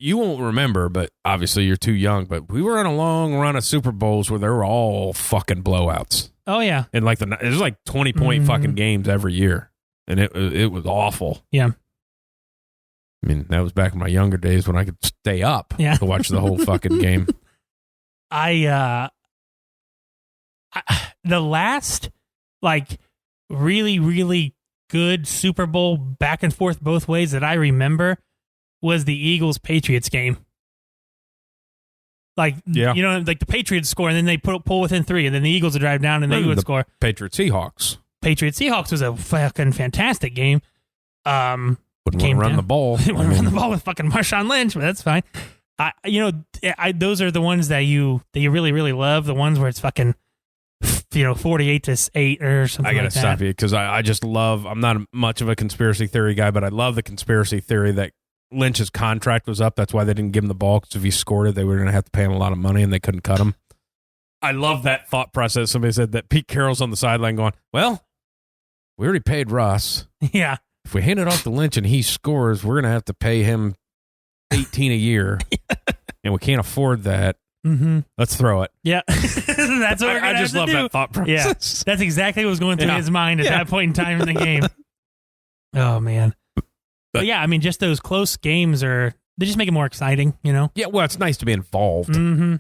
you won't remember, but obviously you're too young, but we were on a long run of Super Bowls where they were all fucking blowouts. Oh, yeah. And like it was like 20-point fucking games every year. And it was awful. Yeah. I mean, that was back in my younger days when I could stay up to watch the whole fucking game. The last, really, really good Super Bowl back and forth both ways that I remember was the Eagles-Patriots game. The Patriots score, and then they pull within 3, and then the Eagles would drive down, and they would score. Patriots-Seahawks. Patriots-Seahawks was a fucking fantastic game. Wouldn't want to run the ball. They want to run the ball with fucking Marshawn Lynch, but that's fine. Those are the ones that you really, really love. The ones where it's fucking, 48-8 or something. I gotta stop you because I just love. I'm not much of a conspiracy theory guy, but I love the conspiracy theory that Lynch's contract was up. That's why they didn't give him the ball, because if he scored it, they were going to have to pay him a lot of money, and they couldn't cut him. I love that thought process. Somebody said that Pete Carroll's on the sideline going, "Well, we already paid Russ. Yeah. If we hand it off to Lynch and he scores, we're going to have to pay him $18 a year, and we can't afford that. Mm-hmm. Let's throw it." Yeah. That's what I just love that thought process. Yeah. That's exactly what was going through his mind at that point in time in the game. Oh, man. But yeah, just those close games they just make it more exciting, Yeah, well, it's nice to be involved. Mm-hmm.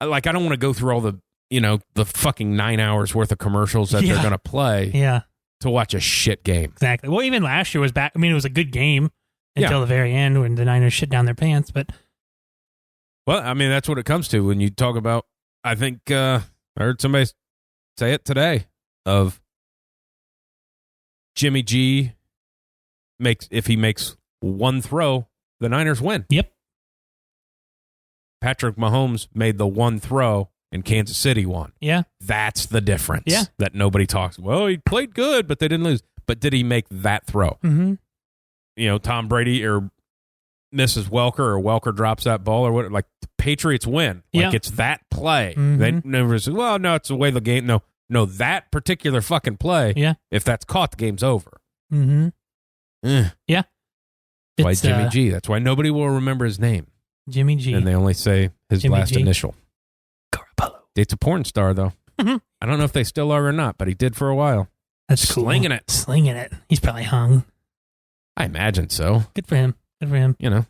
I don't want to go through all the, the fucking 9 hours worth of commercials that they're going to play. Yeah. To watch a shit game. Exactly. Well, even last year was back. It was a good game until the very end when the Niners shit down their pants. But well, that's what it comes to when you talk about. I think I heard somebody say it today of Jimmy G if he makes one throw, the Niners win. Yep. Patrick Mahomes made the one throw and Kansas City won. Yeah. That's the difference. Yeah. That nobody talks. Well, he played good, but they didn't lose. But did he make that throw? Mm-hmm. Tom Brady or Mrs. Welker or Welker drops that ball or what? Like the Patriots win. It's that play. Mm-hmm. They never say, well, no, it's the way the game. No, that particular fucking play. Yeah. If that's caught, the game's over. Mm-hmm. Yeah. That's why Jimmy G. That's why nobody will remember his name. Jimmy G. And they only say his last initial. Garoppolo. Dates a porn star, though. Mhm. I don't know if they still are or not, but he did for a while. That's cool. Slinging it. Slinging it. He's probably hung. I imagine so. Good for him. Good for him. You know.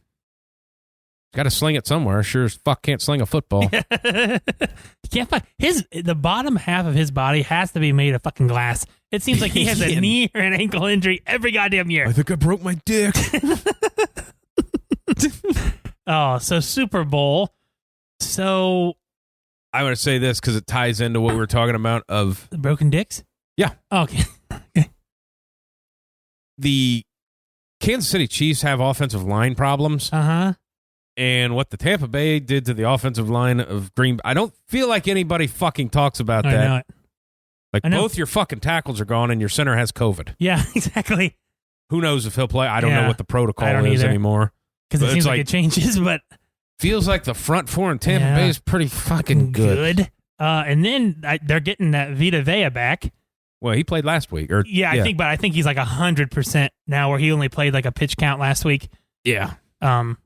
Got to sling it somewhere. Sure as fuck can't sling a football. Can't find the bottom half of his body has to be made of fucking glass. It seems like he has a knee or an ankle injury every goddamn year. I think I broke my dick. Oh, so Super Bowl. So I want to say this because it ties into what we were talking about of broken dicks. Yeah. Oh, okay. Okay. The Kansas City Chiefs have offensive line problems. Uh-huh. And what the Tampa Bay did to the offensive line of Green Bay, I don't feel like anybody fucking talks about that. I know it. Like, I know. both your fucking tackles are gone and your center has COVID. Yeah, exactly. Who knows if he'll play? I don't know what the I protocol don't is either. anymore. Because it seems like it changes, but feels like the front four in Tampa Bay is pretty fucking good. And then they're getting that Vita Vea back. Well, he played last week. I think he's like 100% now, where he only played like a pitch count last week. Yeah.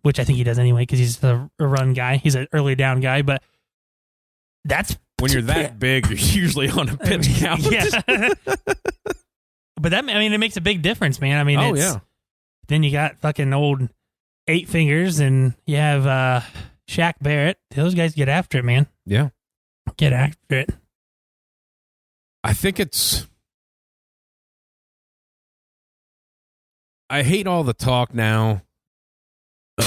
Which I think he does anyway because he's a run guy. He's an early down guy, but that's when you're that big, you're usually on a pitch count. Yeah. But it makes a big difference, man. I mean, then you got fucking old Eight Fingers, and you have Shaq Barrett. Those guys get after it, man. Yeah, get after it. I think I hate all the talk now.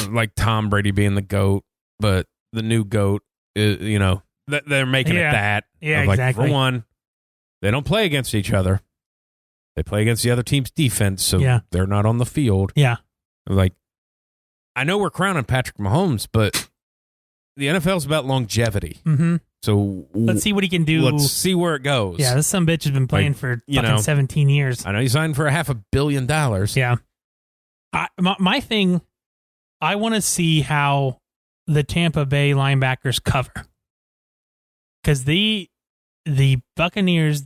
Like Tom Brady being the GOAT, but the new GOAT is, they're making it that. Yeah, exactly. For one, they don't play against each other. They play against the other team's defense, so they're not on the field. Yeah. Like, I know we're crowning Patrick Mahomes, but the NFL's about longevity. Mm-hmm. So let's see what he can do. Let's see where it goes. Yeah, this sumbitch has been playing for fucking 17 years. I know he signed for $500 million. Yeah. My thing, I want to see how the Tampa Bay linebackers cover. Because the Buccaneers,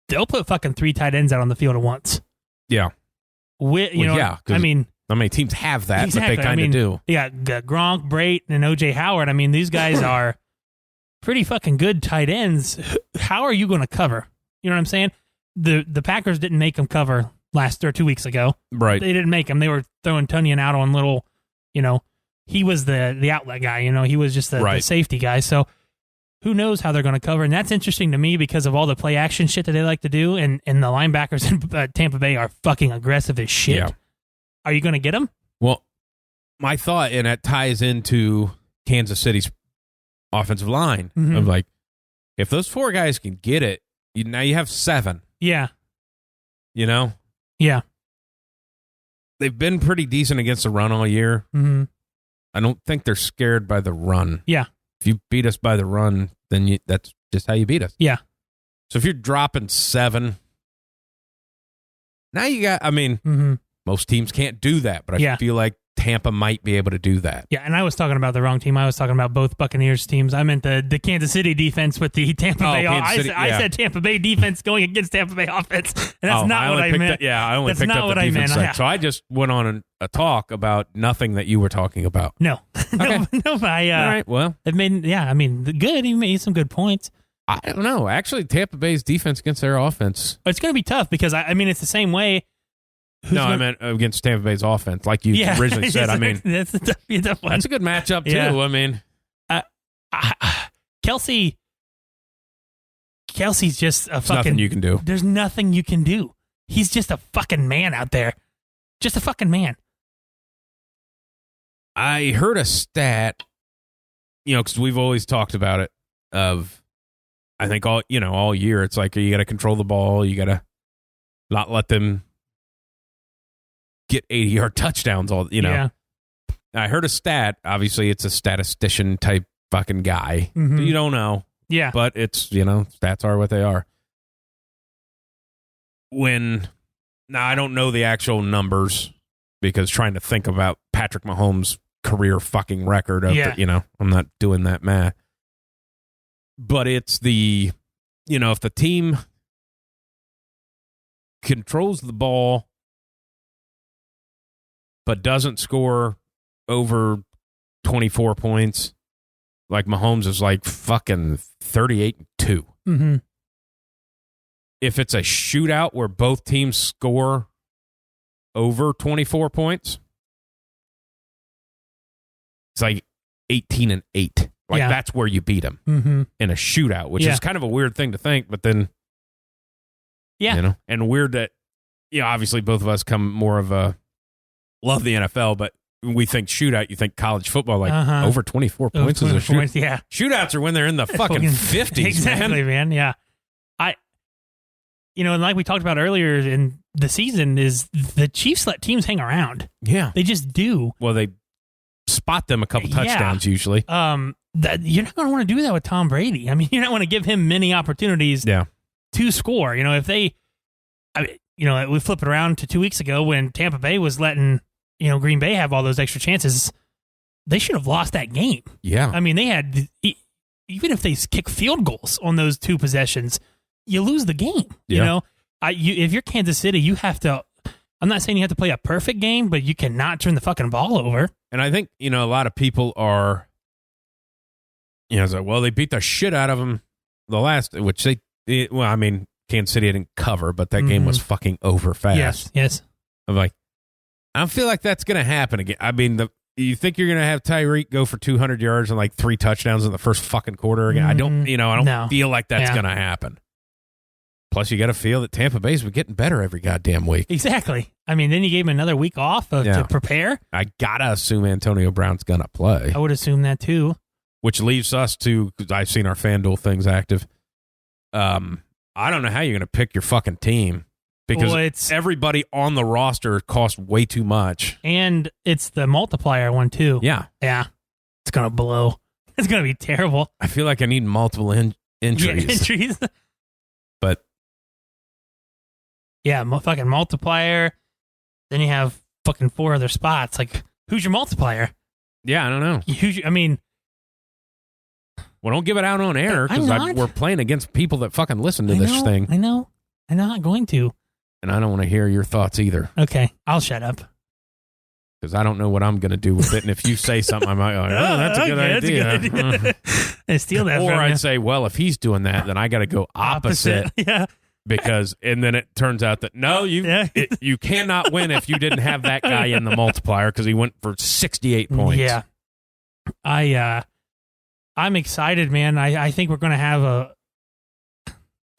they'll put fucking 3 tight ends out on the field at once. Yeah. I mean, how many teams have that, exactly. but they kind of do. Yeah, Gronk, Brate, and O.J. Howard. I mean, these guys are pretty fucking good tight ends. How are you going to cover? You know what I'm saying? The Packers didn't make them cover 2 weeks ago. Right. They didn't make them. They were throwing Tunyon out on little, he was the outlet guy. He was just the safety guy. So who knows how they're going to cover? And that's interesting to me because of all the play action shit that they like to do. And the linebackers in Tampa Bay are fucking aggressive as shit. Yeah. Are you going to get them? Well, my thought, and it ties into Kansas City's offensive line, of like, if those 4 guys can get it, now you have 7. Yeah. Yeah. They've been pretty decent against the run all year. Mm-hmm. I don't think they're scared by the run. Yeah. If you beat us by the run, then that's just how you beat us. Yeah. So if you're dropping 7, now you got, most teams can't do that, but I feel like Tampa might be able to do that. Yeah, and I was talking about the wrong team. I was talking about both Buccaneers teams. I meant the Kansas City defense with the Tampa Bay. I said Tampa Bay defense going against Tampa Bay offense, and that's not what I meant. I only picked up the defense side. So I just went on a talk about nothing that you were talking about. No. Okay. No. All right, well. It made, good. He made some good points. I don't know. Actually, Tampa Bay's defense against their offense. It's going to be tough because, it's the same way. I meant against Tampa Bay's offense, like you originally said. That's a tough one. That's a good matchup, too. Yeah. Kelsey's just a fucking... nothing you can do. There's nothing you can do. He's just a fucking man out there. Just a fucking man. I heard a stat, because we've always talked about it, of, I think all year, it's like you got to control the ball, you got to not let them get 80-yard touchdowns. Yeah. I heard a stat. Obviously, it's a statistician type fucking guy. Mm-hmm. You don't know. Yeah. But it's, stats are what they are. Now, I don't know the actual numbers because trying to think about Patrick Mahomes' career fucking record of, I'm not doing that math. But it's if the team controls the ball but doesn't score over 24 points, Like Mahomes is like fucking 38-2. Mm-hmm. If it's a shootout where both teams score over 24 points, it's like 18-8. Like that's where you beat them in a shootout, which is kind of a weird thing to think, but then, and weird that, obviously both of us come more of a love the NFL, but when we think shootout, you think college football, like over 24 points is a shootout. Yeah. Shootouts are when they're in the fucking 50s, exactly, man. Yeah. And like we talked about earlier in the season, is the Chiefs let teams hang around. Yeah. They just do. Well, they spot them a couple touchdowns usually. You're not going to want to do that with Tom Brady. I mean, you're not going to give him many opportunities to score. If they, we flip it around to 2 weeks ago when Tampa Bay was letting, Green Bay have all those extra chances. They should have lost that game. Yeah. I mean, they had, even if they kick field goals on those two possessions, you lose the game. If you're Kansas City, you have to, I'm not saying you have to play a perfect game, but you cannot turn the fucking ball over. And I think, a lot of people are, it's like, well, they beat the shit out of them the last, which Kansas City didn't cover, but that game was fucking over fast. Yes. I'm like, I don't feel like that's going to happen again. I mean, you think you're going to have Tyreek go for 200 yards and like 3 touchdowns in the first fucking quarter again? I don't feel like that's going to happen. Plus, you got to feel that Tampa Bay's been getting better every goddamn week. Exactly. I mean, then you gave him another week off to prepare. I got to assume Antonio Brown's going to play. I would assume that too. Which leaves us to, because I've seen our FanDuel things active. I don't know how you're going to pick your fucking team because everybody on the roster costs way too much. And it's the multiplier one too. Yeah. Yeah. It's going to blow. It's going to be terrible. I feel like I need multiple entries. Yeah, entries. But. Yeah, fucking multiplier. Then you have fucking 4 other spots. Like, who's your multiplier? Yeah, I don't know. Well, don't give it out on air because we're playing against people that fucking listen to this thing. I know. I'm not going to. And I don't want to hear your thoughts either. Okay, I'll shut up. Because I don't know what I'm going to do with it. And if you say something, I might go, that's a good idea. That's a good idea. I steal that or from I'd you. say, well, if he's doing that, then I got to go opposite. Yeah. And then it turns out that, no, you cannot win if you didn't have that guy in the multiplier because he went for 68 points. Yeah. I'm excited, man. I think we're going to have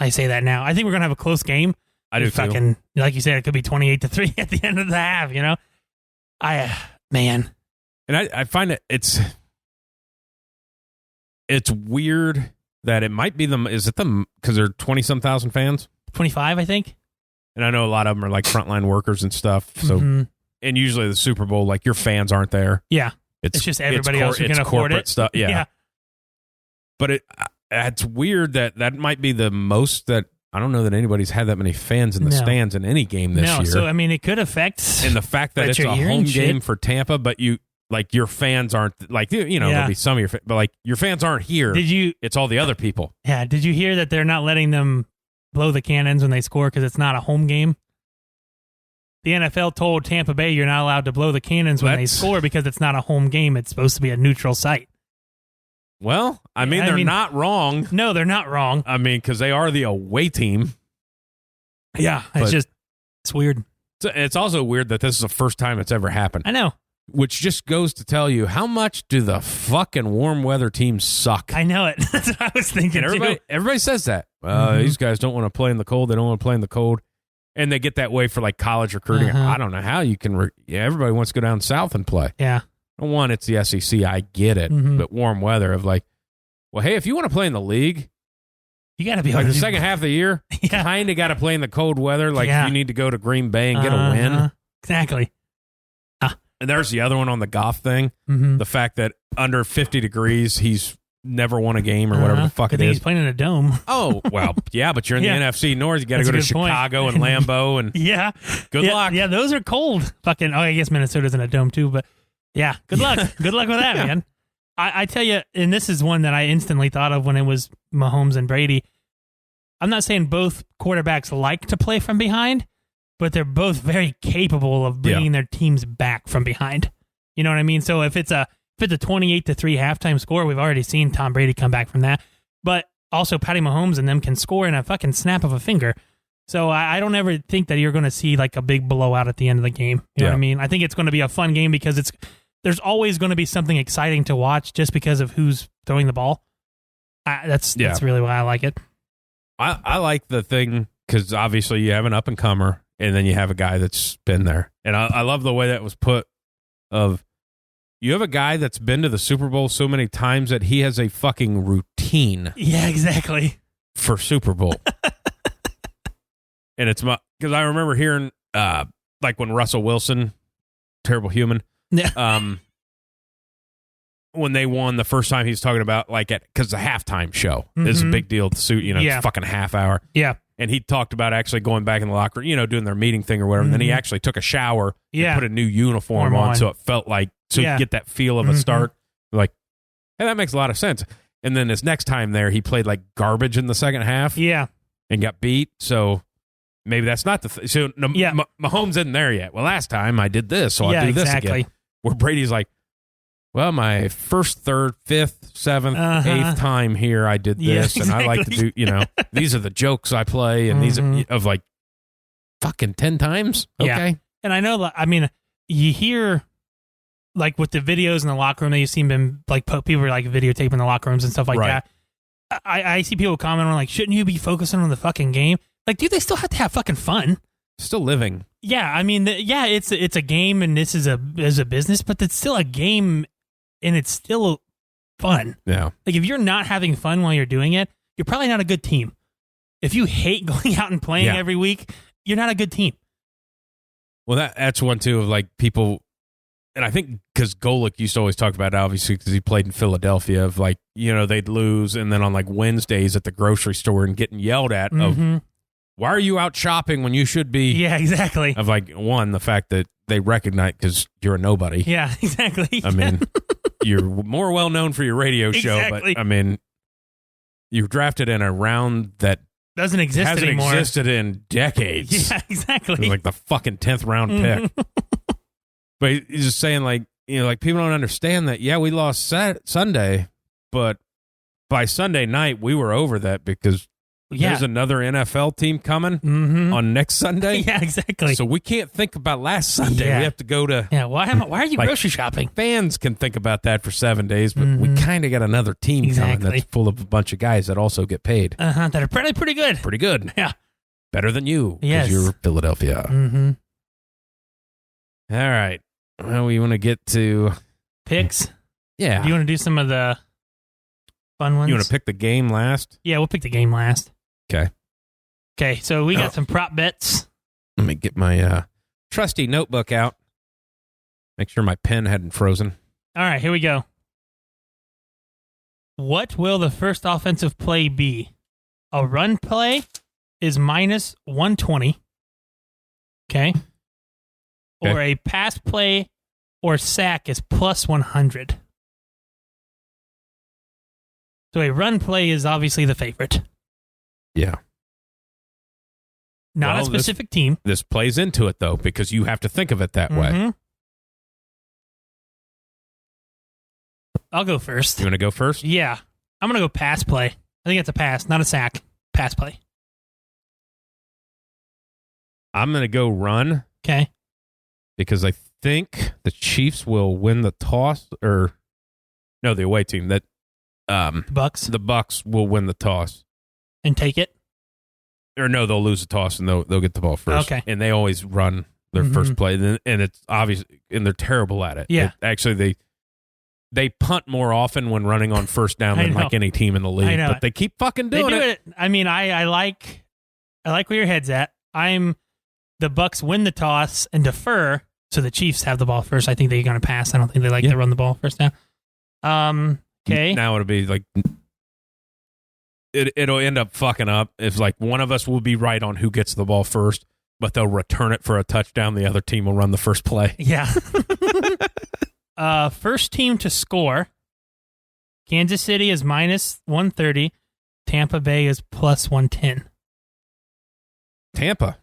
I say that now. I think we're going to have a close game. I do too. Like you said, it could be 28-3 at the end of the half, man. And I find it's weird that it might be because there are 20-some thousand fans? 25, I think. And I know a lot of them are like frontline workers and stuff. So, and usually the Super Bowl, like your fans aren't there. Yeah. It's just everybody else who can afford it. Stuff. Yeah. But it's weird that might be the most that I don't know that anybody's had that many fans in the stands in any game this year. So, I mean, it could affect. And the fact that it's a home game for Tampa, but your fans aren't like, there'll be some of your fans, but like your fans aren't here. It's all the other people. Yeah. Did you hear that they're not letting them blow the cannons when they score because it's not a home game? The NFL told Tampa Bay you're not allowed to blow the cannons when they score because it's not a home game. It's supposed to be a neutral site. Well, they're not wrong. No, they're not wrong. Because they are the away team. Yeah. It's weird. It's also weird that this is the first time it's ever happened. I know. Which just goes to tell you how much do the fucking warm weather teams suck. I know it. That's what I was thinking. Everybody says that. These guys don't want to play in the cold. They don't want to play in the cold. And they get that way for like college recruiting. I don't know how you can. Everybody wants to go down south and play. Yeah. One, it's the SEC. I get it. But warm weather of like, well, hey, if you want to play in the league, you got to be like the second half of the year. Kind of got to play in the cold weather. Like you need to go to Green Bay and get a win. Exactly. And there's the other one on the Goff thing. The fact that under 50 degrees, he's never won a game or whatever the fuck it is. He's playing in a dome. Oh, well, yeah, but you're in the NFC North. You got to go to Chicago and Lambeau. And good luck. Yeah, those are cold. Fucking, I guess Minnesota's in a dome too, but yeah, good luck. Good luck with that, man. I tell you, and this is one that I instantly thought of when it was Mahomes and Brady. I'm not saying both quarterbacks like to play from behind, but they're both very capable of bringing their teams back from behind. You know what I mean? So if it's a if it's a 28-3 halftime score, we've already seen Tom Brady come back from that. But also Patty Mahomes and them can score in a fucking snap of a finger. So I don't ever think that you're going to see like a big blowout at the end of the game. You know what I mean? I think it's going to be a fun game because there's always going to be something exciting to watch just because of who's throwing the ball. That's really why I like it. I like the thing because obviously you have an up-and-comer and then you have a guy that's been there. And I love the way that was put of you have a guy that's been to the Super Bowl so many times that he has a fucking routine. Yeah, exactly. For Super Bowl. And it's because I remember hearing like when Russell Wilson, terrible human, when they won the first time, he's talking about like because the halftime show is a big deal. The suit, it's fucking a half hour. Yeah. And he talked about actually going back in the locker room, doing their meeting thing or whatever. And then he actually took a shower and put a new uniform on. So it felt like, you get that feel of a start. Like, hey, that makes a lot of sense. And then his next time there, he played like garbage in the second half. Yeah. And got beat. So maybe that's not the so Mahomes isn't there yet. Well, last time I did this, so I'll do this again. Where Brady's like, well, my first, third, fifth, seventh, eighth time here, I did this, and I like to do, these are the jokes I play, and these are of like fucking 10 times. Okay. Yeah. And I know, I mean, you hear like with the videos in the locker room that you see them like people are like videotaping the locker rooms and stuff like that. I see people comment on like, shouldn't you be focusing on the fucking game? Like, dude, they still have to have fucking fun. Still living. Yeah, I mean, it's a game and this is a business, but it's still a game. And it's still fun. Yeah. Like, if you're not having fun while you're doing it, you're probably not a good team. If you hate going out and playing every week, you're not a good team. Well, that's one, too, of, like, people... And I think because Golick used to always talk about it, obviously, because he played in Philadelphia, of, like, they'd lose, and then on, like, Wednesdays at the grocery store and getting yelled at of, why are you out shopping when you should be... Yeah, exactly. Of, like, one, the fact that they recognize because you're a nobody. Yeah, exactly. I mean... You're more well known for your radio show, but I mean, you were drafted in a round that doesn't exist hasn't anymore. Existed in decades. Yeah, exactly. Like the fucking 10th round pick. But he's just saying, like, like people don't understand that. Yeah, we lost Sunday, but by Sunday night we were over that because there's another NFL team coming on next Sunday. Yeah, exactly. So we can't think about last Sunday. We have to go to... Yeah, why are you grocery shopping? Fans can think about that for 7 days, but we kind of got another team coming that's full of a bunch of guys that also get paid. That are probably pretty good. Pretty good. Yeah. Better than you. Yes. Because you're Philadelphia. All right. Well, we want to get to... Picks? Yeah. Do you want to do some of the fun ones? You want to pick the game last? Yeah, we'll pick the game last. Okay, so we got some prop bets. Let me get my trusty notebook out. Make sure my pen hadn't frozen. All right, here we go. What will the first offensive play be? A run play is minus 120. Okay. Or a pass play or sack is plus 100. So a run play is obviously the favorite. Yeah. Not a specific team. This plays into it, though, because you have to think of it that way. I'll go first. You want to go first? Yeah. I'm going to go pass play. I think it's a pass, not a sack. Pass play. I'm going to go run. Okay. Because I think the Chiefs will win the toss, or no, the away team. That the Bucks. The Bucks will win the toss and take it. Or no, they'll lose the toss and they'll get the ball first. Okay. And they always run their first play, and it's obvious, and they're terrible at it. Yeah. Actually, they punt more often when running on first down than like any team in the league. But they keep fucking doing it. I mean, I like where your head's at. The Bucks win the toss and defer, so the Chiefs have the ball first. I think they're going to pass. I don't think they like to run the ball first down. Okay. Now it'll be like it'll end up fucking up. If like one of us will be right on who gets the ball first, but they'll return it for a touchdown. The other team will run the first play. Yeah. First team to score. Kansas City is minus 130. Tampa Bay is plus 110. Tampa.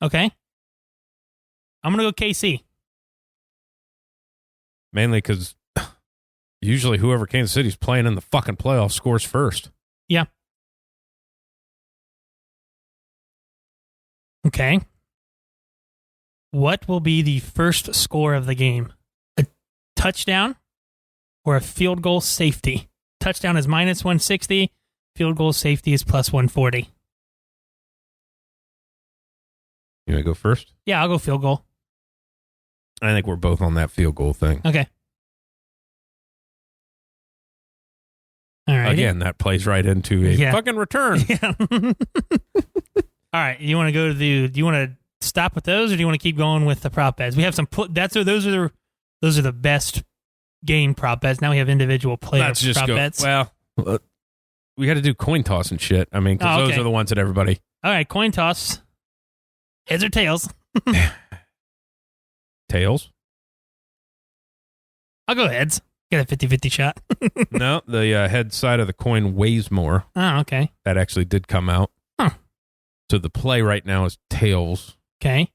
Okay. I'm going to go KC. Mainly because usually whoever Kansas City's playing in the fucking playoffs scores first. Yeah. Okay. What will be the first score of the game? A touchdown or a field goal safety? Touchdown is minus 160. Field goal safety is plus 140. You want to go first? Yeah, I'll go field goal. I think we're both on that field goal thing. Okay. All right. Again, that plays right into a fucking return. Yeah. All right. You want to go to do you want to stop with those, or do you want to keep going with the prop bets? We have some. Those are the best game prop bets. Now we have individual player Let's just prop go. bets. Well, we got to do coin toss and shit. I mean, because those are the ones that everybody. All right, coin toss. Heads or tails? Tails. I'll go heads. Get a 50-50 shot. No, the head side of the coin weighs more. Oh, okay. That actually did come out. Huh. So the play right now is tails. Okay.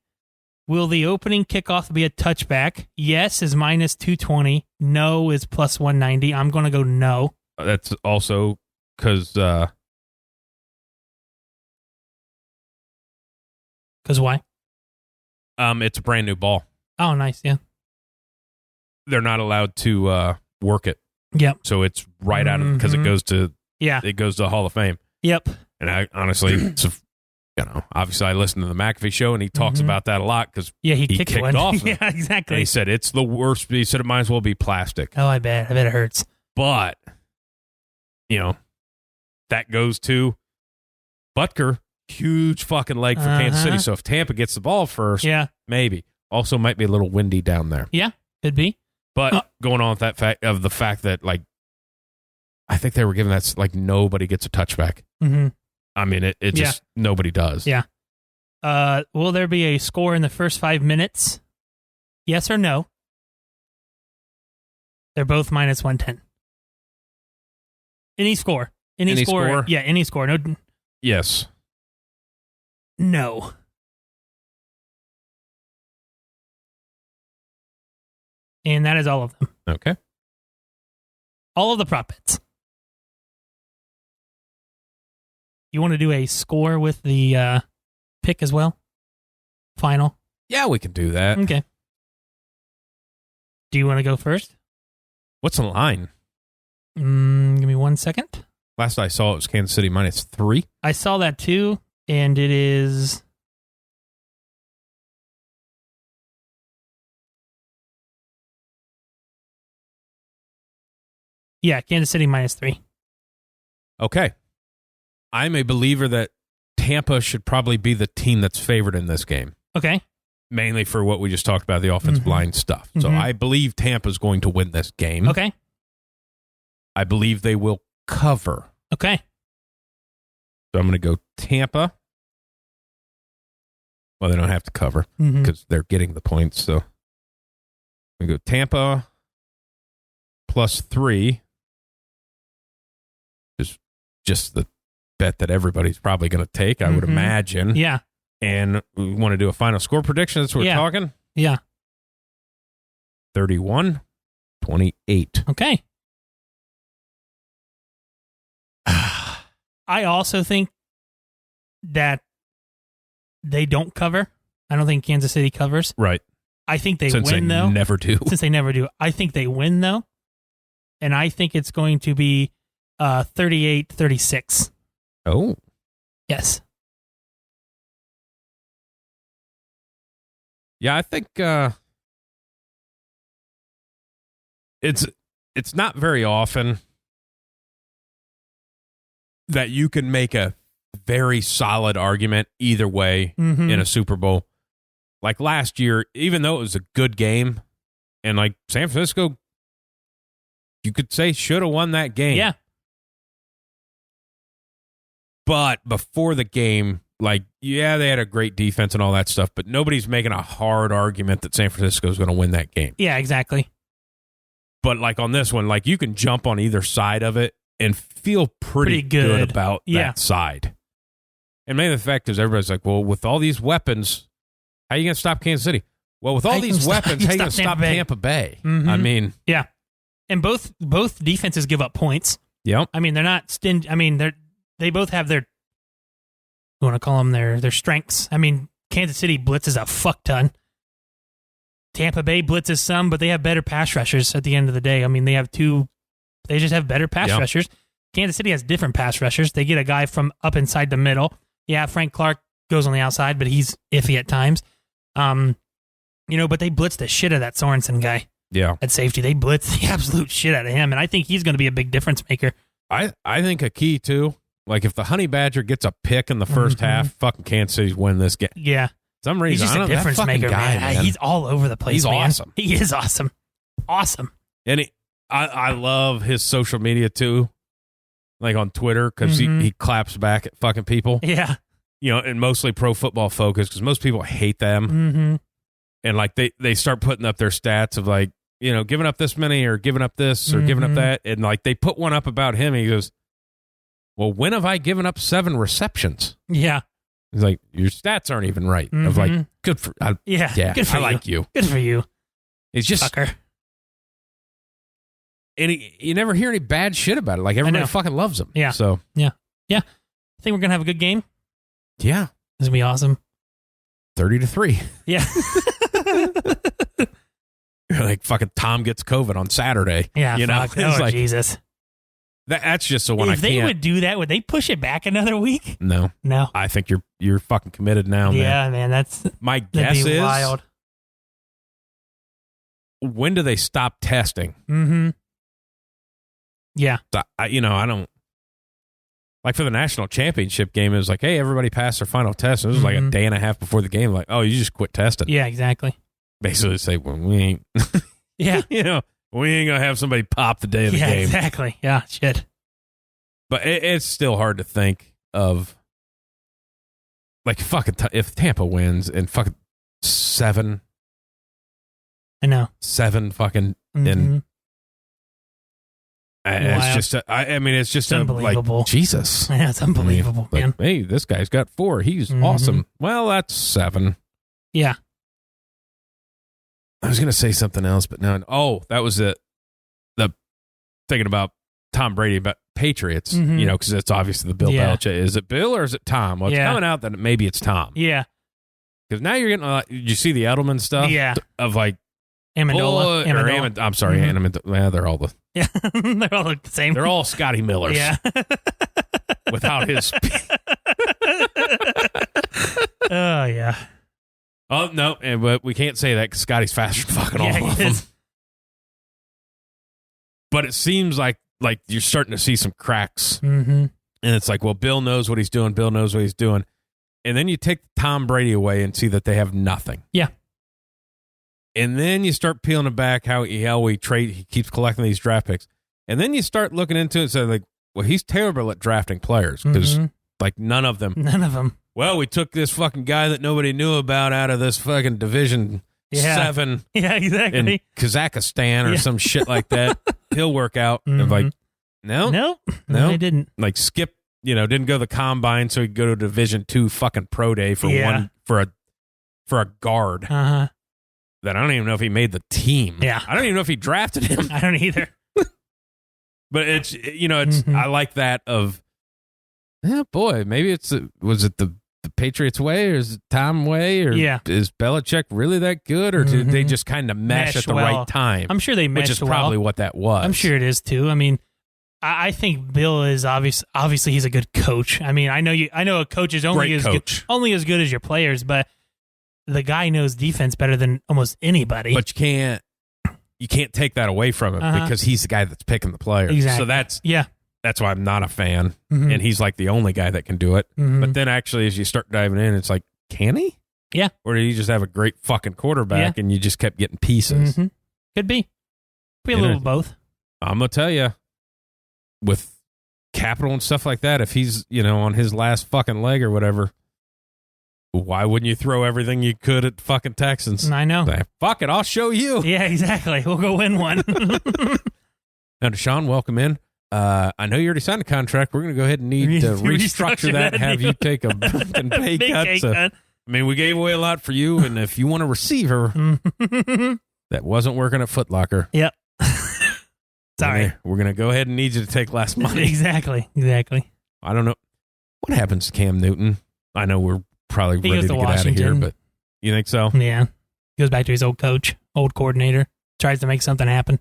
Will the opening kickoff be a touchback? Yes is minus 220. No is plus 190. I'm going to go no. That's also because... Because why? It's a brand new ball. Oh, nice. Yeah. They're not allowed to work it. Yep. So it's right out of because it goes to the Hall of Fame. Yep. And I honestly, obviously I listened to the McAfee show and he talks about that a lot because he kicked one. off. Yeah, exactly. And he said it's the worst. He said it might as well be plastic. Oh, I bet it hurts. But that goes to Butker. Huge fucking leg for Kansas City. So if Tampa gets the ball first, maybe. Also might be a little windy down there. Yeah, could be. But going on with that fact that like, I think they were giving that like nobody gets a touchback. Mm-hmm. I mean, it just nobody does. Yeah. Will there be a score in the first 5 minutes? Yes or no? They're both minus 110. Any score. Any score? Yeah, any score. No. Yes. No. And that is all of them. Okay. All of the prop bets. You want to do a score with the pick as well? Final? Yeah, we can do that. Okay. Do you want to go first? What's the line? Give me 1 second. Last I saw it was Kansas City minus 3. I saw that too, and it is... Yeah, Kansas City minus 3. Okay. I'm a believer that Tampa should probably be the team that's favored in this game. Okay. Mainly for what we just talked about, the offensive line stuff. So I believe Tampa's going to win this game. Okay. I believe they will cover. Okay. So I'm going to go Tampa. Well, they don't have to cover because they're getting the points. So we go Tampa plus 3. Just the bet that everybody's probably going to take, I would imagine. Yeah. And we want to do a final score prediction. That's what we're talking? Yeah. 31-28. Okay. I also think that they don't cover. I don't think Kansas City covers. Right. I think they Since win, they though. Never do. Since they never do. I think they win, though. And I think it's going to be 38-36. Oh. Yes. Yeah, I think it's not very often that you can make a very solid argument either way in a Super Bowl. Like last year, even though it was a good game, and like San Francisco, you could say should have won that game. Yeah. But before the game, like, yeah, they had a great defense and all that stuff, but nobody's making a hard argument that San Francisco is going to win that game. Yeah, exactly. But like on this one, like you can jump on either side of it and feel pretty good about that side. And maybe the fact is everybody's like, well, with all these weapons, how are you going to stop Kansas City? Well, with all these weapons, how are you going to stop Tampa Bay? I mean, yeah. And both defenses give up points. Yep. I mean, they're not stingy. I mean, they both have their, you want to call them their strengths. I mean, Kansas City blitzes a fuck ton. Tampa Bay blitzes some, but they have better pass rushers at the end of the day. I mean, they just have better pass rushers. Kansas City has different pass rushers. They get a guy from up inside the middle. Yeah, Frank Clark goes on the outside, but he's iffy at times. But they blitz the shit out of that Sorensen guy. Yeah. At safety. They blitz the absolute shit out of him, and I think he's going to be a big difference maker. I think a key, too, like if the Honey Badger gets a pick in the first half, fucking Kansas City's win this game. Yeah. Some reason, he's just a difference maker, man. He's all over the place, He's man. awesome. He is awesome. Awesome. And I love his social media, too, like on Twitter, because he claps back at fucking people. Yeah. And mostly pro football focused, because most people hate them. Mm-hmm. And like they start putting up their stats of like, giving up this many or giving up this or giving up that. And like they put one up about him. And he goes, well, when have I given up 7 receptions? Yeah. He's like, your stats aren't even right. I was like, good for yeah, good for I you. like you. Good for you. It's just sucker. And you never hear any bad shit about it. Like everybody fucking loves him. Yeah. So yeah. I think we're gonna have a good game. Yeah. This is gonna be awesome. 30-3. Yeah. Like fucking Tom gets COVID on Saturday. Yeah. It's like, Jesus. That's just the one if they would do that, would they push it back another week? No. I think you're fucking committed now, man. Yeah, man. That's my guess is wild. When do they stop testing? Mm-hmm. Yeah. So, I don't like for the national championship game. It was like, hey, everybody passed their final test. And it was like a day and a half before the game. Like, oh, you just quit testing. Yeah, exactly. Basically, say, well, we ain't. Yeah. We ain't gonna have somebody pop the day of the game. Exactly. Yeah. Shit. But it's still hard to think of. Like fucking if Tampa wins and fucking 7. I know. 7 fucking and. It's just, it's just unbelievable. Like, Jesus. Yeah, it's unbelievable, man. Hey, this guy's got 4. He's awesome. Well, that's 7. Yeah. I was going to say something else, but no. Oh, that was it. The thinking about Tom Brady, about Patriots, because it's obviously the Bill Belichick. Is it Bill or is it Tom? Well, it's coming out that maybe it's Tom. Yeah. Because now you're getting, you see the Edelman stuff? Yeah. Of like, Amendola. I'm sorry, Amendola. They're all the. Yeah, they're all the same. They're all Scotty Millers. Yeah. Without his. Oh, yeah. Oh, no, but we can't say that because Scotty's faster than fucking all of them. But it seems like you're starting to see some cracks. Mm-hmm. And it's like, well, Bill knows what he's doing. Bill knows what he's doing. And then you take Tom Brady away and see that they have nothing. Yeah. And then you start peeling it back how we trade. He keeps collecting these draft picks. And then you start looking into it and say, like, well, he's terrible at drafting players because, like, none of them. Well, we took this fucking guy that nobody knew about out of this fucking Division 7 in Kazakhstan or some shit like that. He'll work out. And like, no, I didn't. Like, skip, didn't go to the combine so he could go to Division 2 fucking pro day for a guard. Uh-huh. That I don't even know if he made the team. Yeah. I don't even know if he drafted him. I don't either. But it's, I like that of, boy, maybe was it the Patriots way or is it Tom way or is Belichick really that good or did they just kind of mesh at the right time? I'm sure they meshed which is probably what that was. I'm sure it is too. I mean, I think Bill is obviously he's a good coach. I mean, I know a coach is only as good as your players, but the guy knows defense better than almost anybody. But you can't take that away from him because he's the guy that's picking the players. Exactly. So that's why I'm not a fan. And he's like the only guy that can do it. But then actually as you start diving in, it's like, can he? Yeah. Or did he just have a great fucking quarterback and you just kept getting pieces? Could be. Be a little of both. I'm going to tell you, with capital and stuff like that, if he's, on his last fucking leg or whatever, why wouldn't you throw everything you could at fucking Texans? I know. Like, fuck it, I'll show you. Yeah, exactly. We'll go win one. Now, Deshaun, welcome in. I know you already signed a contract. We're going to go ahead and need to restructure that and have you take a fucking pay cut. I mean, we gave away a lot for you, and if you want a receiver, that wasn't working at Foot Locker. Yep. Sorry. We're going to go ahead and need you to take less money. Exactly. I don't know. What happens to Cam Newton? I know we're probably He ready goes to to get out of here, Washington. but you think so? Yeah. Goes back to his old coach, old coordinator. Tries to make something happen.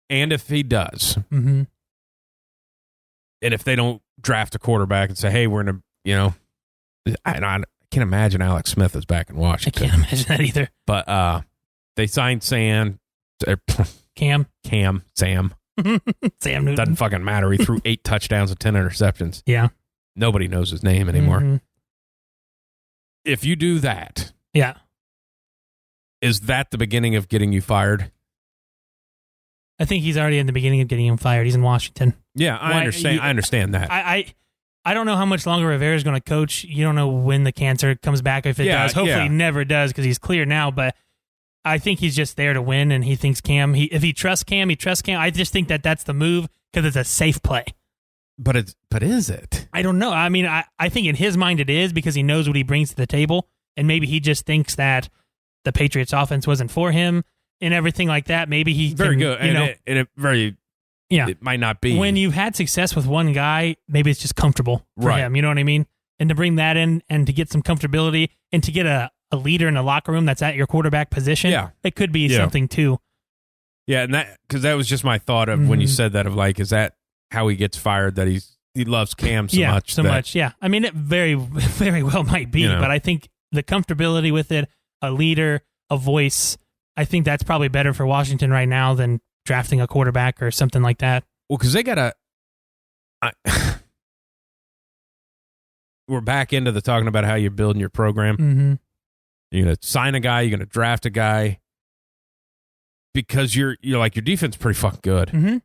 And if he does, Mm-hmm. and if they don't draft a quarterback and say, hey, we're going to, I can't imagine Alex Smith is back in I Washington. can't imagine that either. But they signed Sam. Sam Newton. Doesn't fucking matter. He threw 8 touchdowns and 10 interceptions. Yeah. Nobody knows his name anymore. Mm-hmm. If you do that, Yeah. is that the beginning of getting you fired? I think he's already in the beginning of getting him fired. He's in Washington. Yeah, I understand. I understand that. I don't know how much longer Rivera's going to coach. You don't know when the cancer comes back, if it does. Hopefully, it never does because he's clear now. But I think he's just there to win, and he thinks Cam. If he trusts Cam, he trusts Cam. I just think that's the move because it's a safe play. But is it? I don't know. I mean, I think in his mind it is because he knows what he brings to the table, and maybe he just thinks that the Patriots' offense wasn't for him and everything like that. Maybe he very can, good, it might not be. When you've had success with one guy, maybe it's just comfortable for him. You know what I mean? And to bring that in and to get some comfortability and to get a leader in the locker room that's at your quarterback position, it could be something too. Yeah, and that was just my thought of when you said that, of like, is that how he gets fired, that he loves Cam so much? Yeah. I mean, it very, very well might be, but I think the comfortability with it, a leader, a voice, I think that's probably better for Washington right now than drafting a quarterback or something like that. Well, because they got we're back into the talking about how you're building your program. Mm-hmm. You're going to sign a guy, you're going to draft a guy, because you're like, your defense is pretty fucking good. Mm-hmm.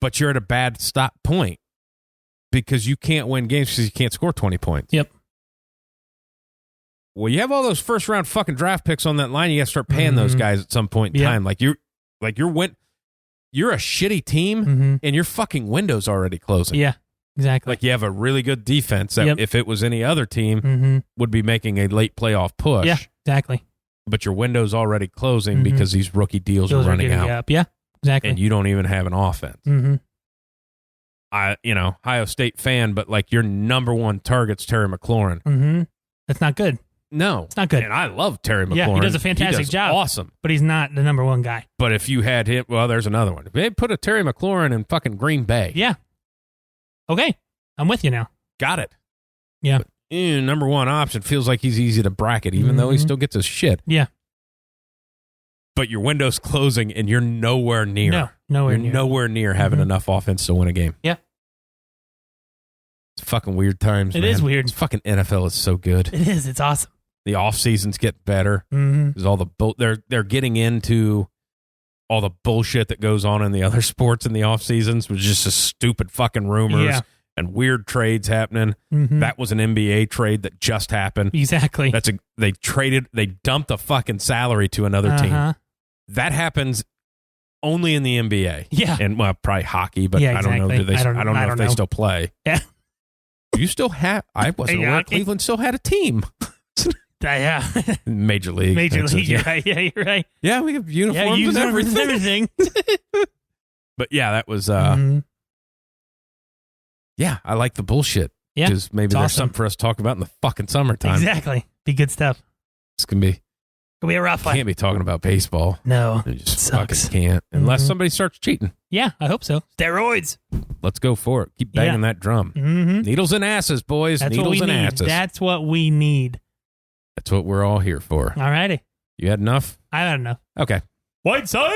But you're at a bad stop point because you can't win games because you can't score 20 points. Yep. Well, you have all those first round fucking draft picks on that line. You got to start paying those guys at some point in time. Like you're a shitty team and your fucking window's already closing. Yeah, exactly. Like you have a really good defense that if it was any other team would be making a late playoff push. Yeah, exactly. But your window's already closing because these rookie deals are running out. Up. Yeah, exactly. And you don't even have an offense. Mm-hmm. Ohio State fan, but like your number one target's Terry McLaurin. Mm-hmm. That's not good. No. It's not good. And I love Terry McLaurin. Yeah, he does a fantastic job. Awesome. But he's not the number one guy. But if you had him, well, there's another one. They put a Terry McLaurin in fucking Green Bay. Yeah. Okay. I'm with you now. Got it. Yeah. But, number one option feels like he's easy to bracket, even though he still gets his shit. Yeah. But your window's closing and you're nowhere near. No, nowhere near. Nowhere near having enough offense to win a game. Yeah. It's fucking weird times, It man. is weird. It's fucking NFL is so good. It is. It's awesome. The off seasons get better. There's all the they're getting into all the bullshit that goes on in the other sports in the off seasons, which is just a stupid fucking rumors and weird trades happening. That was an NBA trade that just happened. Exactly. They dumped a fucking salary to another team. That happens only in the NBA. Yeah. And probably hockey, but I don't know. I don't know if they still play. Yeah. You still have? I wasn't aware Cleveland still had a team. Yeah. Major League. You're right. Yeah, you're right. Yeah, we have uniforms and everything. But yeah, that was yeah, I like the bullshit. Yeah. Because maybe there's something for us to talk about in the fucking summertime. Exactly. Be good stuff. It's gonna be It'll be a rough one. Can't be talking about baseball. No. You just sucks. fucking can't. Unless somebody starts cheating. Yeah, I hope so. Steroids. Let's go for it. Keep banging that drum. Needles and asses, boys. Needles and asses. That's what we need. That's what we're all here for. All righty. You had enough? I had enough. Okay. Whiteside.